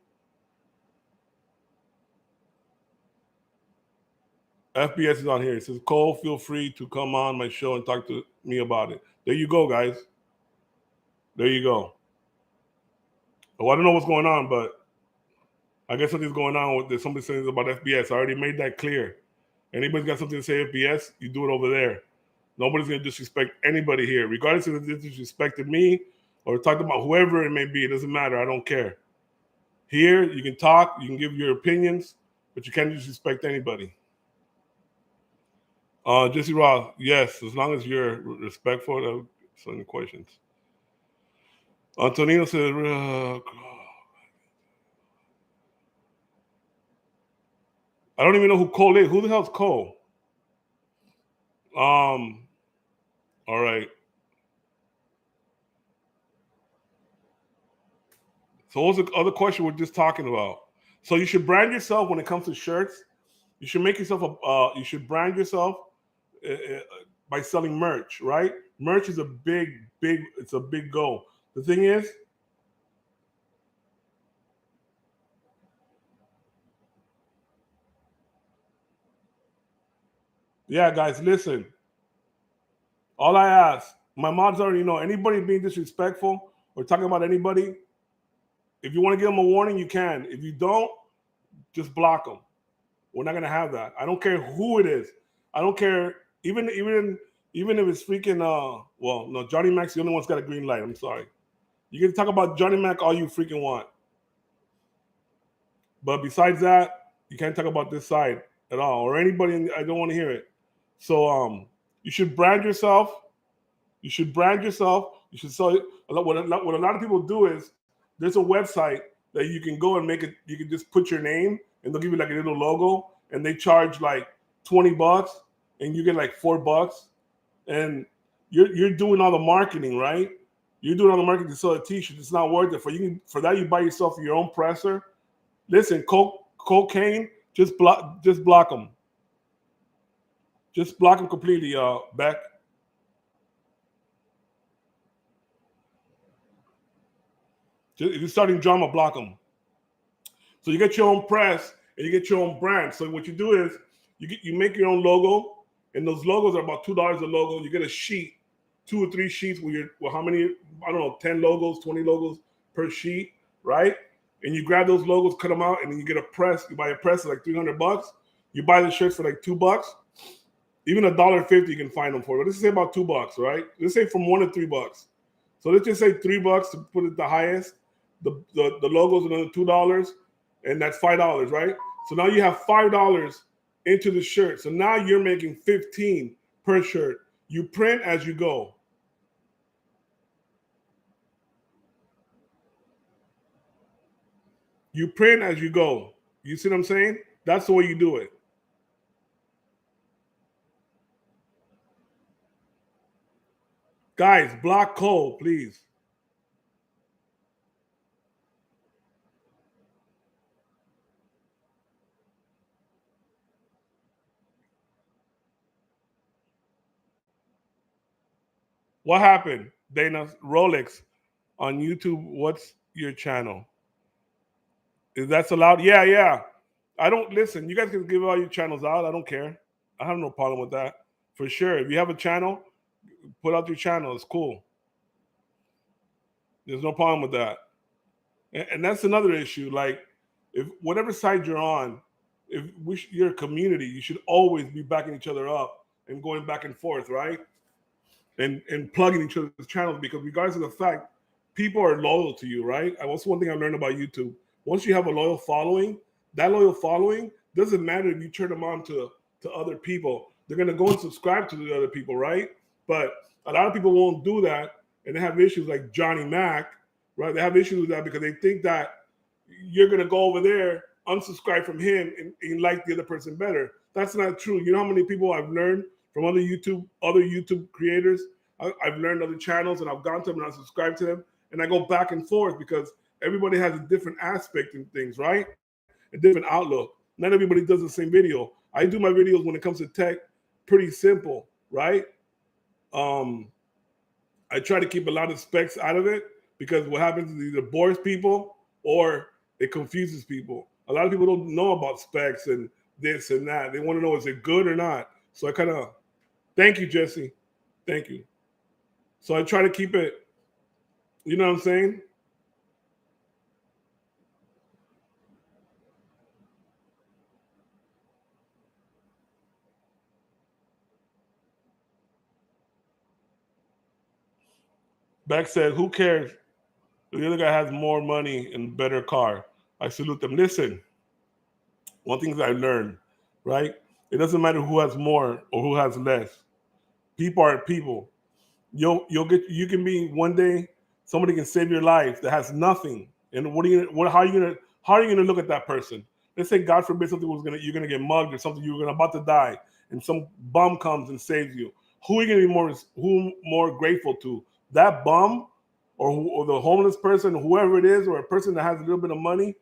FBS is on here. It says, Cole, feel free to come on my show and talk to me about it. There you go, guys. There you go. Well, I don't know what's going on, but I guess something's going on with somebody saying about FBS. I already made that clear. Anybody's got something to say FBS, you do it over there. Nobody's going to disrespect anybody here, regardless if they disrespected me or talked about whoever it may be. It doesn't matter. I don't care. Here, you can talk, you can give your opinions, but you can't disrespect anybody. Jesse Ross, yes, as long as you're respectful. So any questions? Antonino said, I don't even know who Cole is. Who the hell's Cole? All right. So what was the other question we're just talking about? So you should brand yourself when it comes to shirts. You should make yourself you should brand yourself by selling merch, right? Merch is a it's a big goal. The thing is, yeah, guys, listen. All I ask, my mods already know, anybody being disrespectful or talking about anybody, if you want to give them a warning, you can. If you don't, just block them. We're not gonna have that. I don't care who it is. I don't care even if it's freaking well, no, Johnny Mac's the only one's got a green light. I'm sorry. You can talk about Johnny Mac all you freaking want. But besides that, you can't talk about this side at all or anybody. I don't want to hear it. So you should brand yourself. You should brand yourself. You should sell it. What a lot of people do is there's a website that you can go and make it. You can just put your name and they'll give you like a little logo and they charge like $20 and you get like $4 and you're doing all the marketing, right? You're doing all the marketing to sell a t-shirt. It's not worth it. For that you buy yourself your own presser. Listen, cocaine, just block them. Just block them completely, Beck. If you're starting drama, block them. So you get your own press and you get your own brand. So what you do is you make your own logo, and those logos are about $2 a logo. You get a sheet, 2 or 3 sheets with how many? I don't know, 10 logos, 20 logos per sheet, right? And you grab those logos, cut them out, and then you get a press. You buy a press for like $300. You buy the shirts for like $2. Even $1.50 you can find them for. But let's say about $2, right? Let's say from $1 to $3. So let's just say $3 to put it the highest. The logo's another $2, and that's $5, right? So now you have $5 into the shirt. So now you're making $15 per shirt. You print as you go. You print as you go. You see what I'm saying? That's the way you do it. Guys, block Cole, please. What happened? Dana Rolex on YouTube. What's your channel? Is that allowed? Yeah, yeah. I don't listen. You guys can give all your channels out. I don't care. I have no problem with that. For sure. If you have a channel, put out your channel. It's cool. There's no problem with that. And that's another issue. Like, if whatever side you're on, if you're a community, you should always be backing each other up and going back and forth, right? And plugging each other's channels because regardless of the fact, people are loyal to you, right? That's one thing I learned about YouTube. Once you have a loyal following, that loyal following doesn't matter if you turn them on to other people. They're gonna go and subscribe to the other people, right? But a lot of people won't do that, and they have issues like Johnny Mac, right? They have issues with that because they think that you're gonna go over there, unsubscribe from him, and like the other person better. That's not true. You know how many people I've learned from other YouTube creators. I've learned other channels and I've gone to them and I subscribe to them and I go back and forth because everybody has a different aspect in things, right? A different outlook. Not everybody does the same video. I do my videos when it comes to tech pretty simple, right? I try to keep a lot of specs out of it because what happens is either bores people or it confuses people. A lot of people don't know about specs and this and that. They want to know is it good or not. So I kind of thank you, Jesse. Thank you. So I try to keep it, you know what I'm saying? Beck said, who cares? The other guy has more money and better car. I salute them. Listen, one thing that I learned, right? It doesn't matter who has more or who has less. People are people. You can be one day somebody can save your life that has nothing. And how are you gonna look at that person? Let's say God forbid something you're gonna get mugged or something, you're gonna about to die, and some bum comes and saves you. Who are you gonna be more grateful to? That bum, or the homeless person, whoever it is, or a person that has a little bit of money,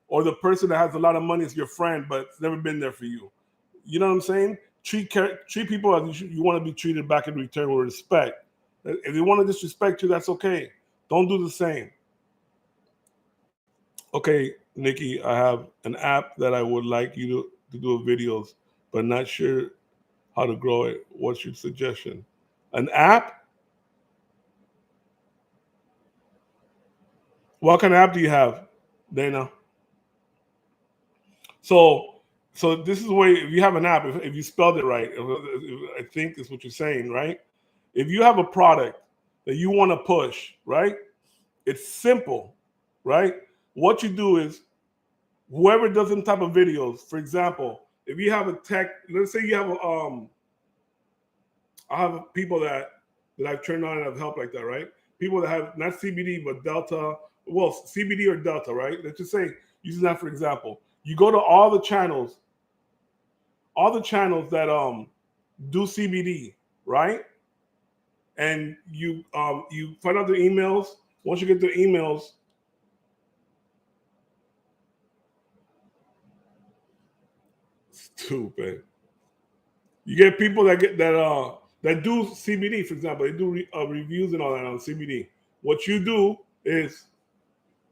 or the person that has a lot of money is your friend but it's never been there for you. You know what I'm saying? Treat people as you want to be treated back in return with respect. If they want to disrespect you, that's okay. Don't do the same. Okay, Nikki, I have an app that I would like you to do videos, but not sure how to grow it. What's your suggestion? An app? What kind of app do you have, Dana? So, so this is the way. If you have an app, if you spelled it right, I think is what you're saying, right? If you have a product that you want to push, right? It's simple, right? What you do is whoever does some type of videos. For example, if you have a tech, let's say you have I have people that I've turned on and have helped like that, right? People that have not CBD but Delta, well, CBD or Delta, right? Let's just say using that for example. You go to all the channels that do CBD, right? And you find out their emails. Once you get their emails, stupid. You get people that do CBD, for example, they do reviews and all that on CBD. What you do is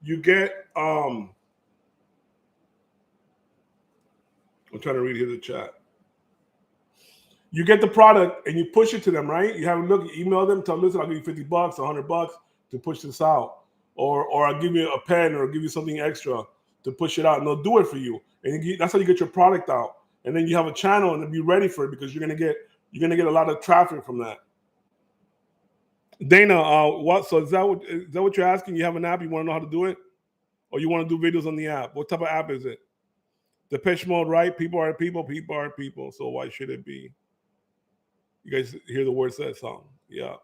you get I'm trying to read here the chat. You get the product and you push it to them, right? You have a look, you email them, tell them, listen, I'll give you $50, $100 to push this out, or I'll give you a pen or I'll give you something extra to push it out, and they'll do it for you. And that's how you get your product out. And then you have a channel and be ready for it because you're gonna get a lot of traffic from that. Dana, what? So is that what you're asking? You have an app, you want to know how to do it, or you want to do videos on the app? What type of app is it? Depeche Mode, right? People are people, people are people. So why should it be? You guys hear the words of that song? Yeah,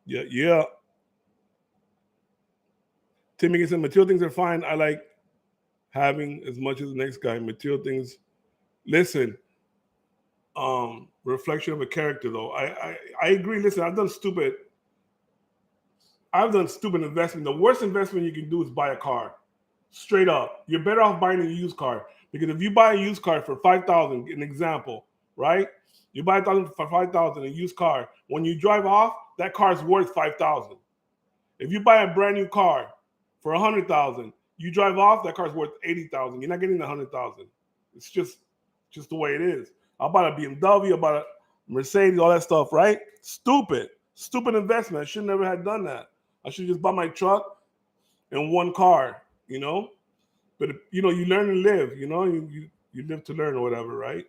yeah, yeah. Timmy said material things are fine. I like having as much as the next guy. Material things. Listen, reflection of a character though. I agree. Listen, I've done stupid investment. The worst investment you can do is buy a car. Straight up. You're better off buying a used car. Because if you buy a used car for 5,000, an example, right? You buy 1,000 for 5,000, a used car. When you drive off, that car is worth 5,000. If you buy a brand new car for 100,000, you drive off, that car's worth 80,000. You're not getting the 100,000. It's just the way it is. I bought a BMW, I bought a Mercedes, all that stuff, right? Stupid investment. I should never have done that. I should just buy my truck and one car, you know. But you learn and live. You live to learn or whatever, right?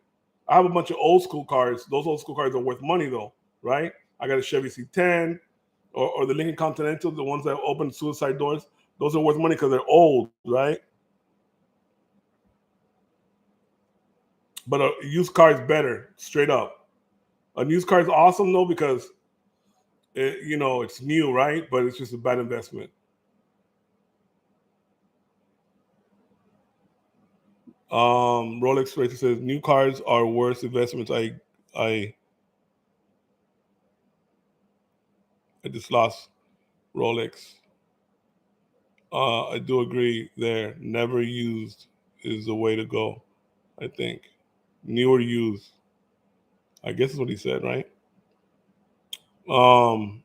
I have a bunch of old school cars. Those old school cars are worth money though, right? I got a Chevy C10 or the Lincoln Continental, the ones that open suicide doors. Those are worth money because they're old, right? But a used car is better, straight up. A used car is awesome though because it's new, right? But it's just a bad investment. Rolex Racer says new cars are worse investments. I I just lost Rolex. I do agree there. Never used is the way to go. I think new or used. I guess is what he said, right? Um,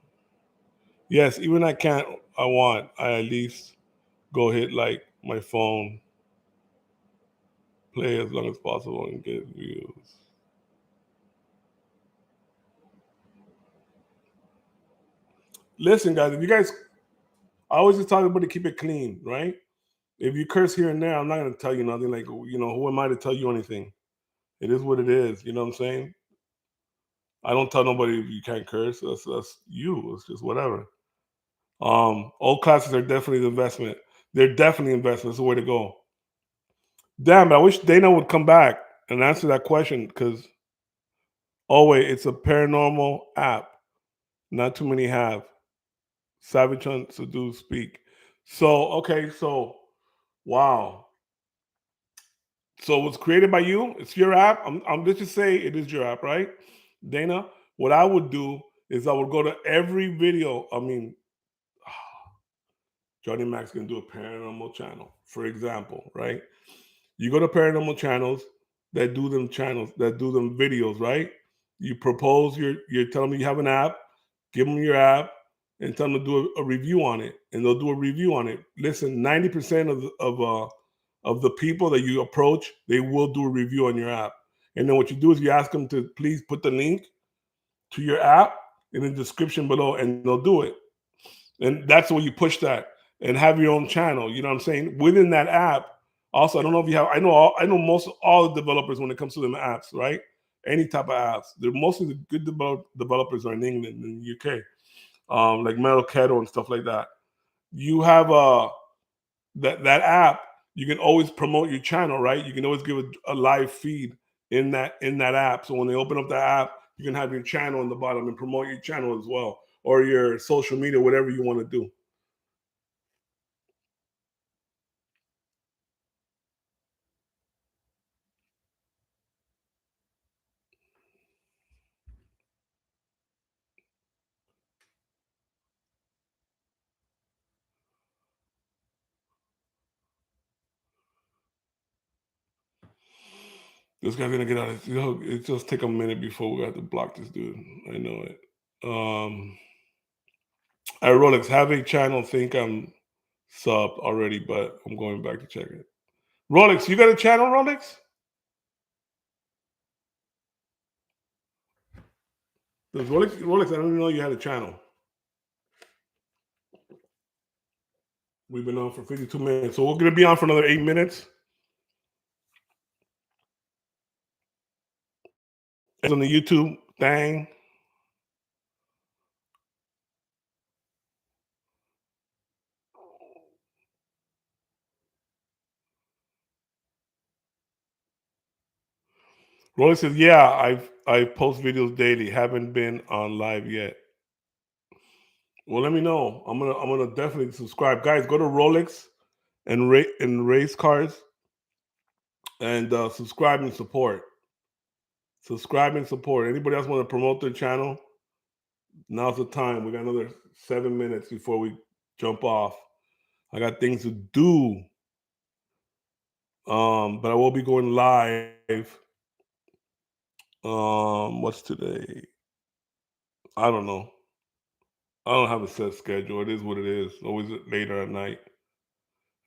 yes, even I can't. I want. I at least go hit like my phone, play as long as possible, and get views. Listen, guys, if you guys, I always just tell everybody to keep it clean, right? If you curse here and there, I'm not gonna tell you nothing. Like, who am I to tell you anything? It is what it is. You know what I'm saying? I don't tell nobody you can't curse. That's you. It's just whatever. Old classes are definitely the investment. They're definitely investments. The way to go. Damn, I wish Dana would come back and answer that question because, oh wait, it's a paranormal app. Not too many have. Savage Hunt, so do speak. So okay, so wow. So it was created by you. It's your app. Let's just say it is your app, right, Dana? What I would do is I would go to every video. I mean, Johnny Mac's gonna do a paranormal channel, for example, right? You go to paranormal channels that do them videos, right? You propose you're telling them you have an app, give them your app, and tell them to do a review on it, and they'll do a review on it. Listen, 90% of the people that you approach, they will do a review on your app. And then what you do is you ask them to please put the link to your app in the description below, and they'll do it. And that's where you push that and have your own channel. You know what I'm saying? Within that app, also, I don't know if you have. I know most all the developers when it comes to them apps, right? Any type of apps. They're mostly the good developers are in England and the UK, like Metal Kettle and stuff like that. You have that app. You can always promote your channel, right? You can always give a live feed in that app. So when they open up the app, you can have your channel in the bottom and promote your channel as well, or your social media, whatever you want to do. This guy's gonna get out of it just take a minute before we have to block this dude. I know it. At Rolex, have a channel think I'm sub already, but I'm going back to check it. Rolex, you got a channel, Rolex? Does Rolex, I don't even know you had a channel. We've been on for 52 minutes, so we're gonna be on for another 8 minutes. It's on the YouTube thing. Rolex says, "Yeah, I post videos daily. Haven't been on live yet." Well, let me know. I'm gonna definitely subscribe, guys. Go to Rolex and race cars and subscribe and support. Subscribe and support. Anybody else want to promote their channel? Now's the time. We got another 7 minutes before we jump off. I got things to do. But I will be going live. What's today? I don't know. I don't have a set schedule. It is what it is. Always later at night.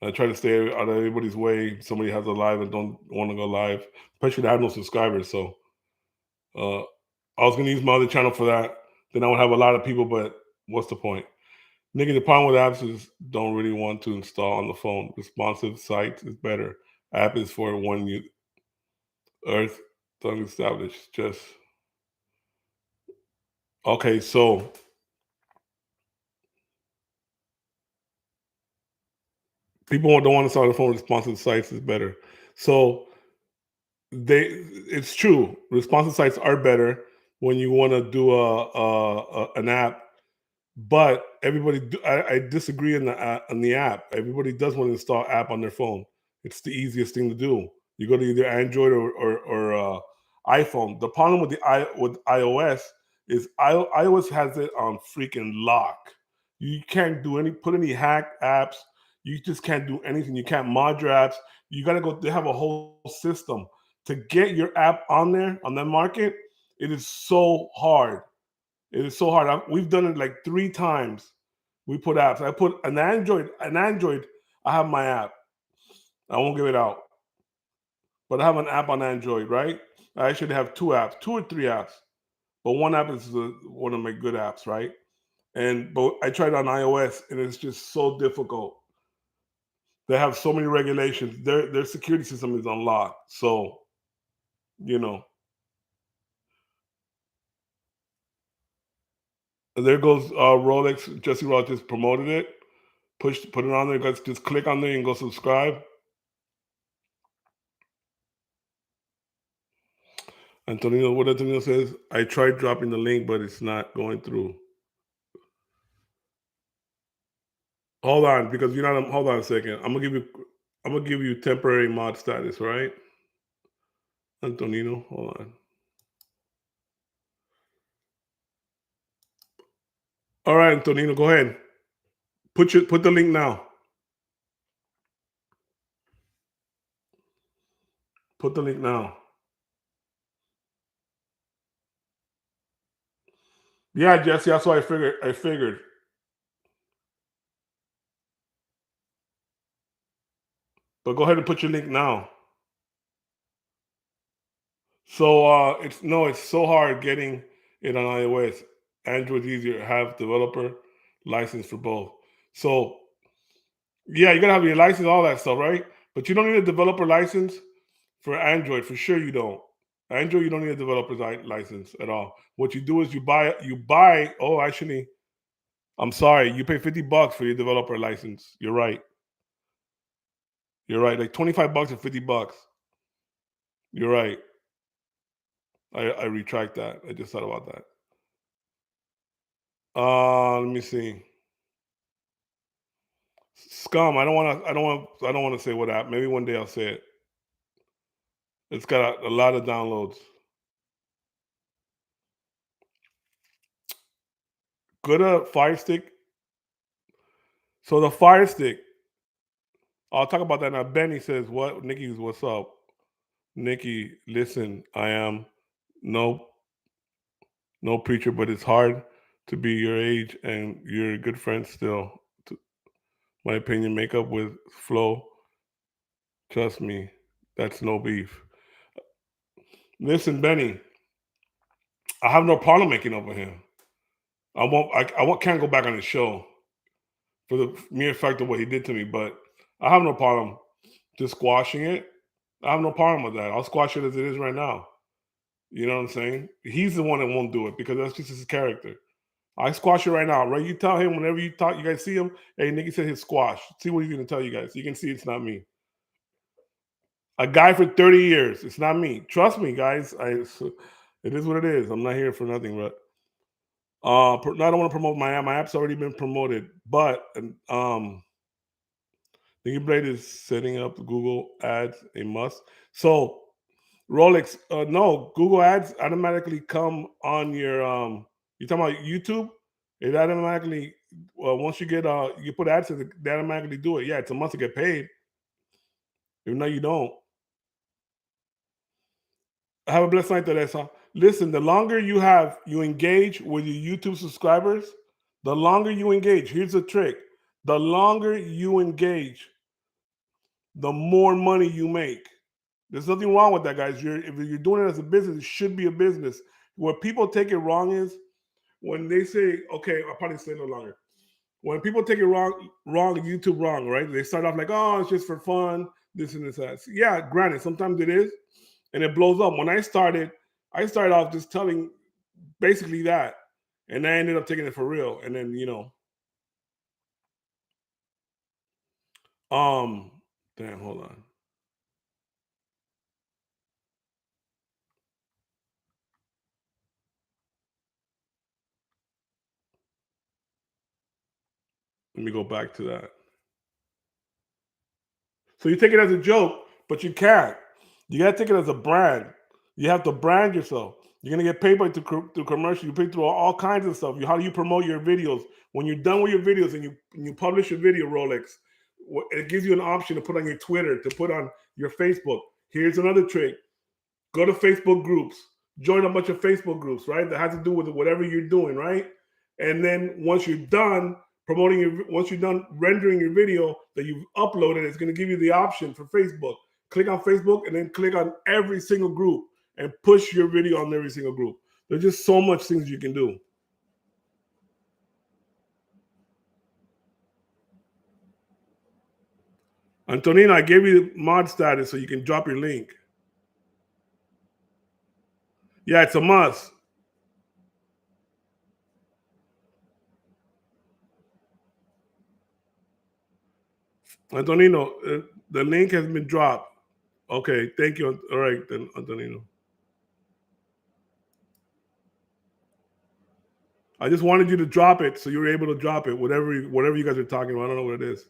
I try to stay out of everybody's way. If somebody has a live and don't want to go live, especially I have no subscribers. So uh, I was gonna use my other channel for that. Then I would have a lot of people, but what's the point? Nigga, the problem with apps is don't really want to install on the phone. Responsive sites is better. App is for one you Earth don't establish. Just okay, so people don't want to install on the phone. Responsive sites is better. So it's true. Responsive sites are better when you want to do an app. But I disagree on the app. Everybody does want to install app on their phone. It's the easiest thing to do. You go to either Android or iPhone. The problem with with iOS is iOS has it on freaking lock. You can't do put any hack apps. You just can't do anything. You can't mod your apps. You gotta go. They have a whole system to get your app on there on that market. It is so hard. It is so hard. We've done it like 3 times. We put apps. I put an Android. An Android. I have my app. I won't give it out, but I have an app on Android. Right? I should have 2 apps, 2 or 3 apps, but one app is one of my good apps. Right? But I tried on iOS, and it's just so difficult. They have so many regulations. Their security system is unlocked. So you know, there goes Rolex. Jesse Ross just promoted it. Put it on there. Guys, just click on there and go subscribe. Antonio, what Antonio says, I tried dropping the link, but it's not going through. Hold on, because you're not. Hold on a second. I'm gonna give you temporary mod status, right? Antonino, hold on. All right, Antonino, go ahead. Put the link now. Put the link now. Yeah, Jesse, that's what I figured. I figured. But go ahead and put your link now. So it's so hard getting it on iOS. Android's easier. Have developer license for both. So yeah, you gotta have your license, all that stuff, right? But you don't need a developer license for Android. For sure, you don't. Android, you don't need a developer's license at all. What you do is you buy. Oh, actually, I'm sorry. You pay $50 for your developer license. You're right. You're right. Like $25 or $50. You're right. I retract that. I just thought about that. Let me see. Scum. I don't want to say what app. Maybe one day I'll say it. It's got a lot of downloads. Go to Fire Stick. So the Fire Stick. I'll talk about that now. Benny says, "What? Nikki's what's up?" Nikki, listen. I am no no preacher, but it's hard to be your age and you're a good friend still. My opinion, make up with Flo. Trust me, that's no beef. Listen, Benny, I have no problem making up with him. Can't go back on his show for the mere fact of what he did to me, but I have no problem just squashing it. I have no problem with that. I'll squash it as it is right now. You know what I'm saying? He's the one that won't do it because that's just his character. I squash it right now, right? You tell him whenever you talk, you guys see him. Hey, Nikki said his squash. See what he's gonna tell you guys. You can see it's not me. A guy for 30 years. It's not me. Trust me, guys. It is what it is. I'm not here for nothing, but I don't want to promote my app. My app's already been promoted, but Nikki Blade is setting up Google Ads a must. So Rolex, no, Google Ads automatically come on your you talking about YouTube? It automatically once you get you put ads in, they automatically do it. Yeah, it's a month to get paid. If no, you don't. Have a blessed night, Teresa. Listen, the longer you engage with your YouTube subscribers, the longer you engage. Here's the trick: the longer you engage, the more money you make. There's nothing wrong with that, guys. If you're doing it as a business, it should be a business. Where people take it wrong is when they say, "Okay, I'll probably say no longer." When people take it wrong, YouTube wrong, right? They start off like, "Oh, it's just for fun, this and this that." So, yeah, granted, sometimes it is, and it blows up. When I started off just telling basically that, and I ended up taking it for real. And then um, damn, hold on. Let me go back to that. So you take it as a joke, but you can't. You gotta take it as a brand. You have to brand yourself. You're gonna get paid by through commercial. You pay through all kinds of stuff. How do you promote your videos? When you're done with your videos and you publish a video, Rolex, it gives you an option to put on your Twitter, to put on your Facebook. Here's another trick: go to Facebook groups, join a bunch of Facebook groups, right? That has to do with whatever you're doing, right? And then once you're done once you're done rendering your video that you've uploaded, it's going to give you the option for Facebook. Click on Facebook and then click on every single group and push your video on every single group. There's just so much things you can do. Antonina, I gave you mod status so you can drop your link. Yeah, it's a must. Antonino, the link has been dropped. Okay, thank you. All right, then, Antonino. I just wanted you to drop it so you were able to drop it. Whatever you guys are talking about. I don't know what it is.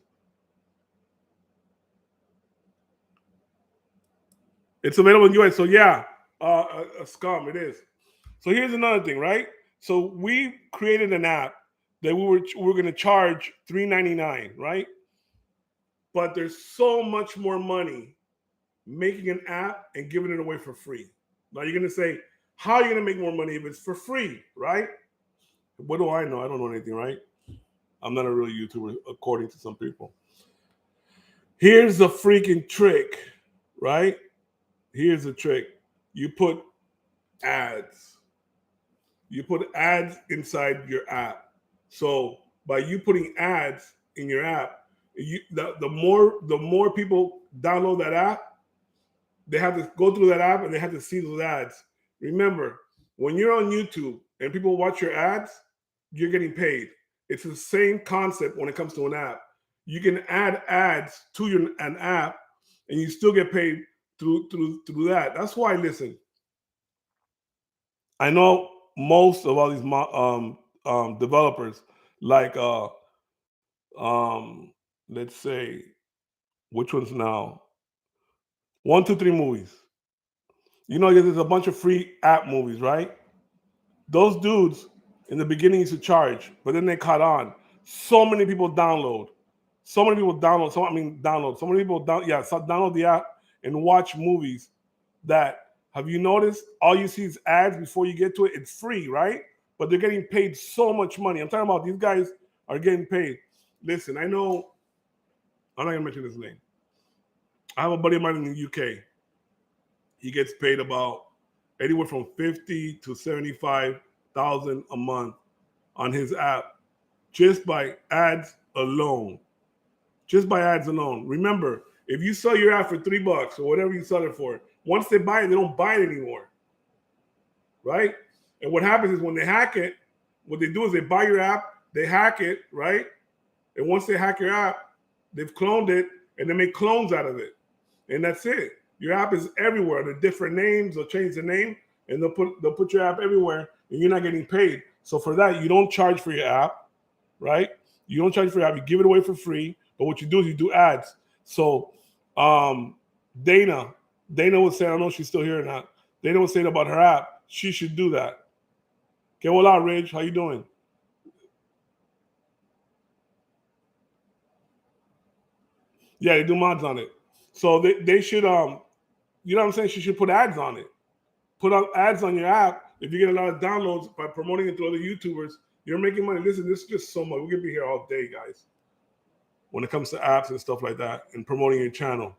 It's available in US. So yeah, a scum. It is. So here's another thing, right? So we created an app that we were going to charge $3.99, right? But there's so much more money making an app and giving it away for free. Now you're going to say, how are you going to make more money if it's for free, right? What do I know? I don't know anything, right? I'm not a real YouTuber, according to some people. Here's the freaking trick, right? Here's the trick. You put ads. You put ads inside your app. So by you putting ads in your app, the more people download that app, they have to go through that app and they have to see those ads. Remember, when you're on YouTube and people watch your ads, you're getting paid. It's the same concept when it comes to an app. You can add ads to an app and you still get paid through that. That's why, listen, I know most of all these developers, like let's say, which ones now? 1, 2, 3 movies. You know, there's a bunch of free app movies, right? Those dudes in the beginning used to charge, but then they caught on. So many people download. So many people download. Download. So many people download the app and watch movies that, have you noticed? All you see is ads before you get to it. It's free, right? But they're getting paid so much money. I'm talking about these guys are getting paid. Listen, I know, I'm not gonna mention his name. I have a buddy of mine in the UK. He gets paid about anywhere from 50 to 75,000 a month on his app just by ads alone. Just by ads alone. Remember, if you sell your app for $3 or whatever you sell it for, once they buy it, they don't buy it anymore. Right? And what happens is when they hack it, what they do is they buy your app, they hack it, right? And once they hack your app, they've cloned it and they make clones out of it. And that's it. Your app is everywhere. The different names, they'll change the name and they'll put your app everywhere and you're not getting paid. So for that, you don't charge for your app, right? You don't charge for your app, you give it away for free. But what you do is you do ads. So Dana was saying, I don't know if she's still here or not. Dana was saying about her app, she should do that. Okay, hola, Ridge. How you doing? Yeah, they do mods on it. So they should you know what I'm saying? She should put ads on it. Put out ads on your app. If you get a lot of downloads by promoting it to other YouTubers, you're making money. Listen, this is just so much. We could be here all day, guys. When it comes to apps and stuff like that and promoting your channel.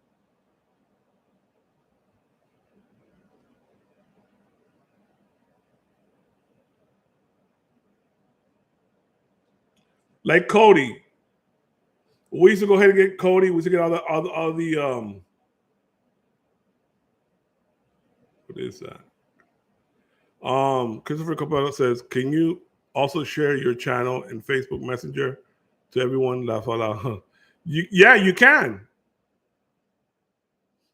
Like Cody. We used to go ahead and get Cody. We used to get all the what is that? Christopher Capello says, can you also share your channel in Facebook Messenger to everyone? Yeah, you can.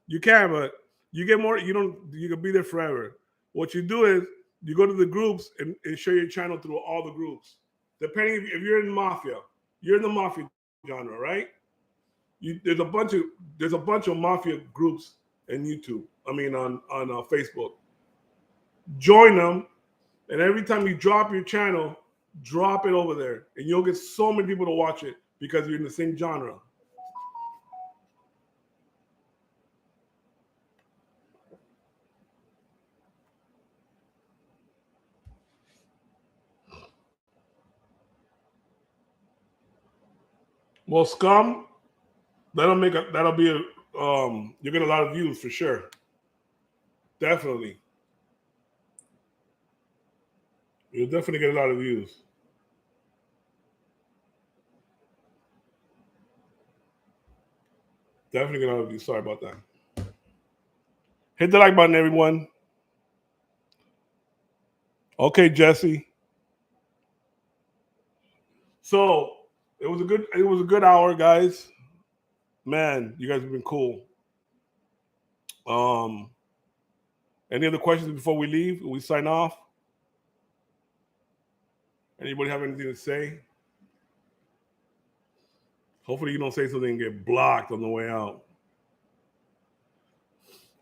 You can, but you get more, you can be there forever. What you do is you go to the groups and share your channel through all the groups. Depending if you're in mafia, you're in the mafia genre, right? There's a bunch of mafia groups in YouTube. I mean on Facebook. Join them, and every time you drop your channel, drop it over there, and you'll get so many people to watch it because you're in the same genre. Well, Scum, that'll be you'll get a lot of views for sure. Definitely. You'll definitely get a lot of views. Definitely get a lot of views. Sorry about that. Hit the like button, everyone. Okay, Jesse. So it was a good hour, guys. Man, you guys have been cool. Um, any other questions before we leave? We sign off. Anybody have anything to say? Hopefully you don't say something and get blocked on the way out.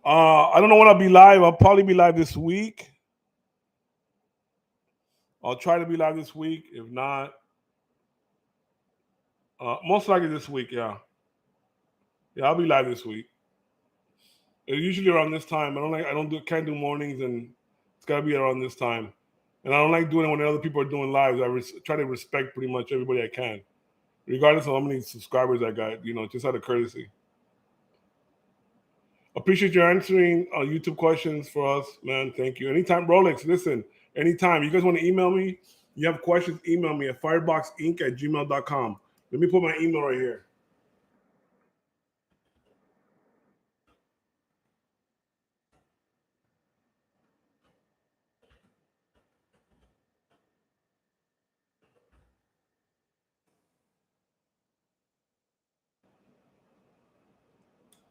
I don't know when I'll be live. I'll probably be live this week. I'll try to be live this week. If not, most likely this week. Yeah, I'll be live this week. It's usually around this time. Can't do mornings, and it's gotta be around this time. And I don't like doing it when other people are doing lives. I try to respect pretty much everybody I can, regardless of how many subscribers I got. Just out of courtesy. Appreciate you answering YouTube questions for us, man. Thank you. Anytime, Rolex, listen, anytime. You guys want to email me? You have questions, email me at fireboxinc@gmail.com. Let me put my email right here.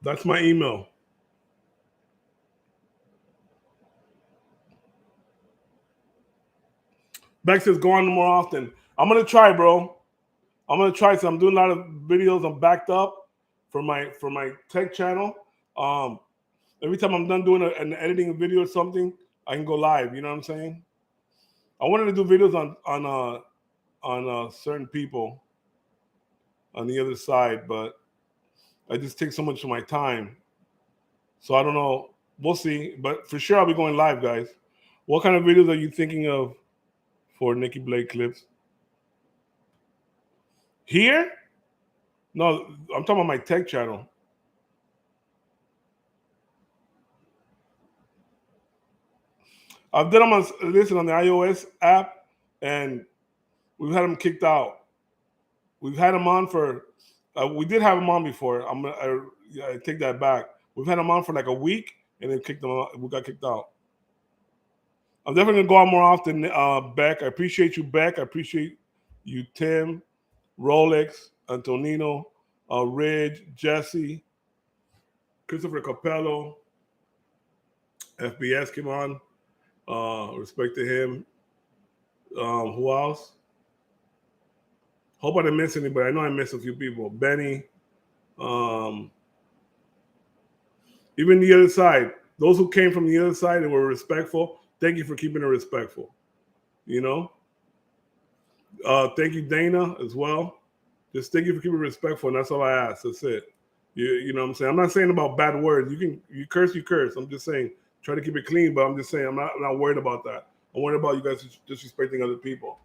That's my email. Beck says go on more often. I'm gonna try, bro. I'm gonna try. So I'm doing a lot of videos. I'm backed up for my tech channel. Every time I'm done doing an editing video or something, I can go live. You know what I'm saying? I wanted to do videos on certain people on the other side, but I just take so much of my time. So I don't know. We'll see. But for sure, I'll be going live, guys. What kind of videos are you thinking of for Nikki Blade clips? Here? No, I'm talking about my tech channel. I've done them on the iOS app, and we've had them kicked out. We've had them on for. We did have them on before. I take that back. We've had them on for like a week, and then kicked them out. We got kicked out. I'm definitely gonna go on more often, Beck. I appreciate you, Beck. I appreciate you, Tim, Rolex, Antonino, Ridge, Jesse, Christopher Capello, FBS came on. Respect to him. Who else? Hope I didn't miss anybody. I know I missed a few people. Benny. Even the other side. Those who came from the other side and were respectful, thank you for keeping it respectful. Thank you, Dana, as well. Just thank you for keeping it respectful, and that's all I ask. That's it. You know what I'm saying? I'm not saying about bad words. You curse, you curse. I'm just saying try to keep it clean, but I'm just saying I'm not worried about that. I'm worried about you guys disrespecting other people.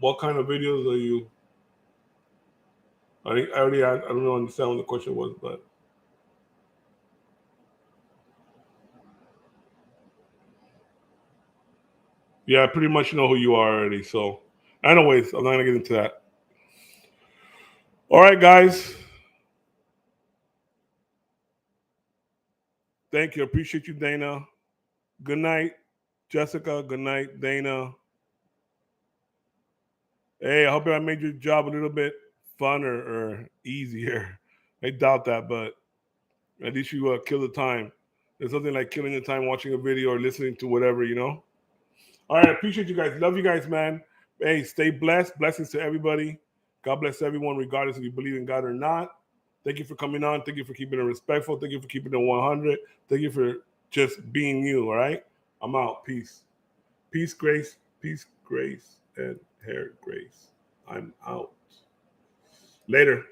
What kind of videos are you? I don't understand what the question was, but yeah, I pretty much know who you are already. So, anyways, I'm not gonna get into that. All right, guys. Thank you. Appreciate you, Dana. Good night, Jessica. Good night, Dana. Hey, I hope I made your job a little bit funner or easier. I doubt that, but at least you kill the time. There's nothing like killing the time watching a video or listening to whatever, All right, I appreciate you guys. Love you guys, man. Hey, stay blessed. Blessings to everybody. God bless everyone, regardless if you believe in God or not. Thank you for coming on. Thank you for keeping it respectful. Thank you for keeping it 100. Thank you for just being you, all right? I'm out. Peace. Peace, grace, and hair grace. I'm out. Later.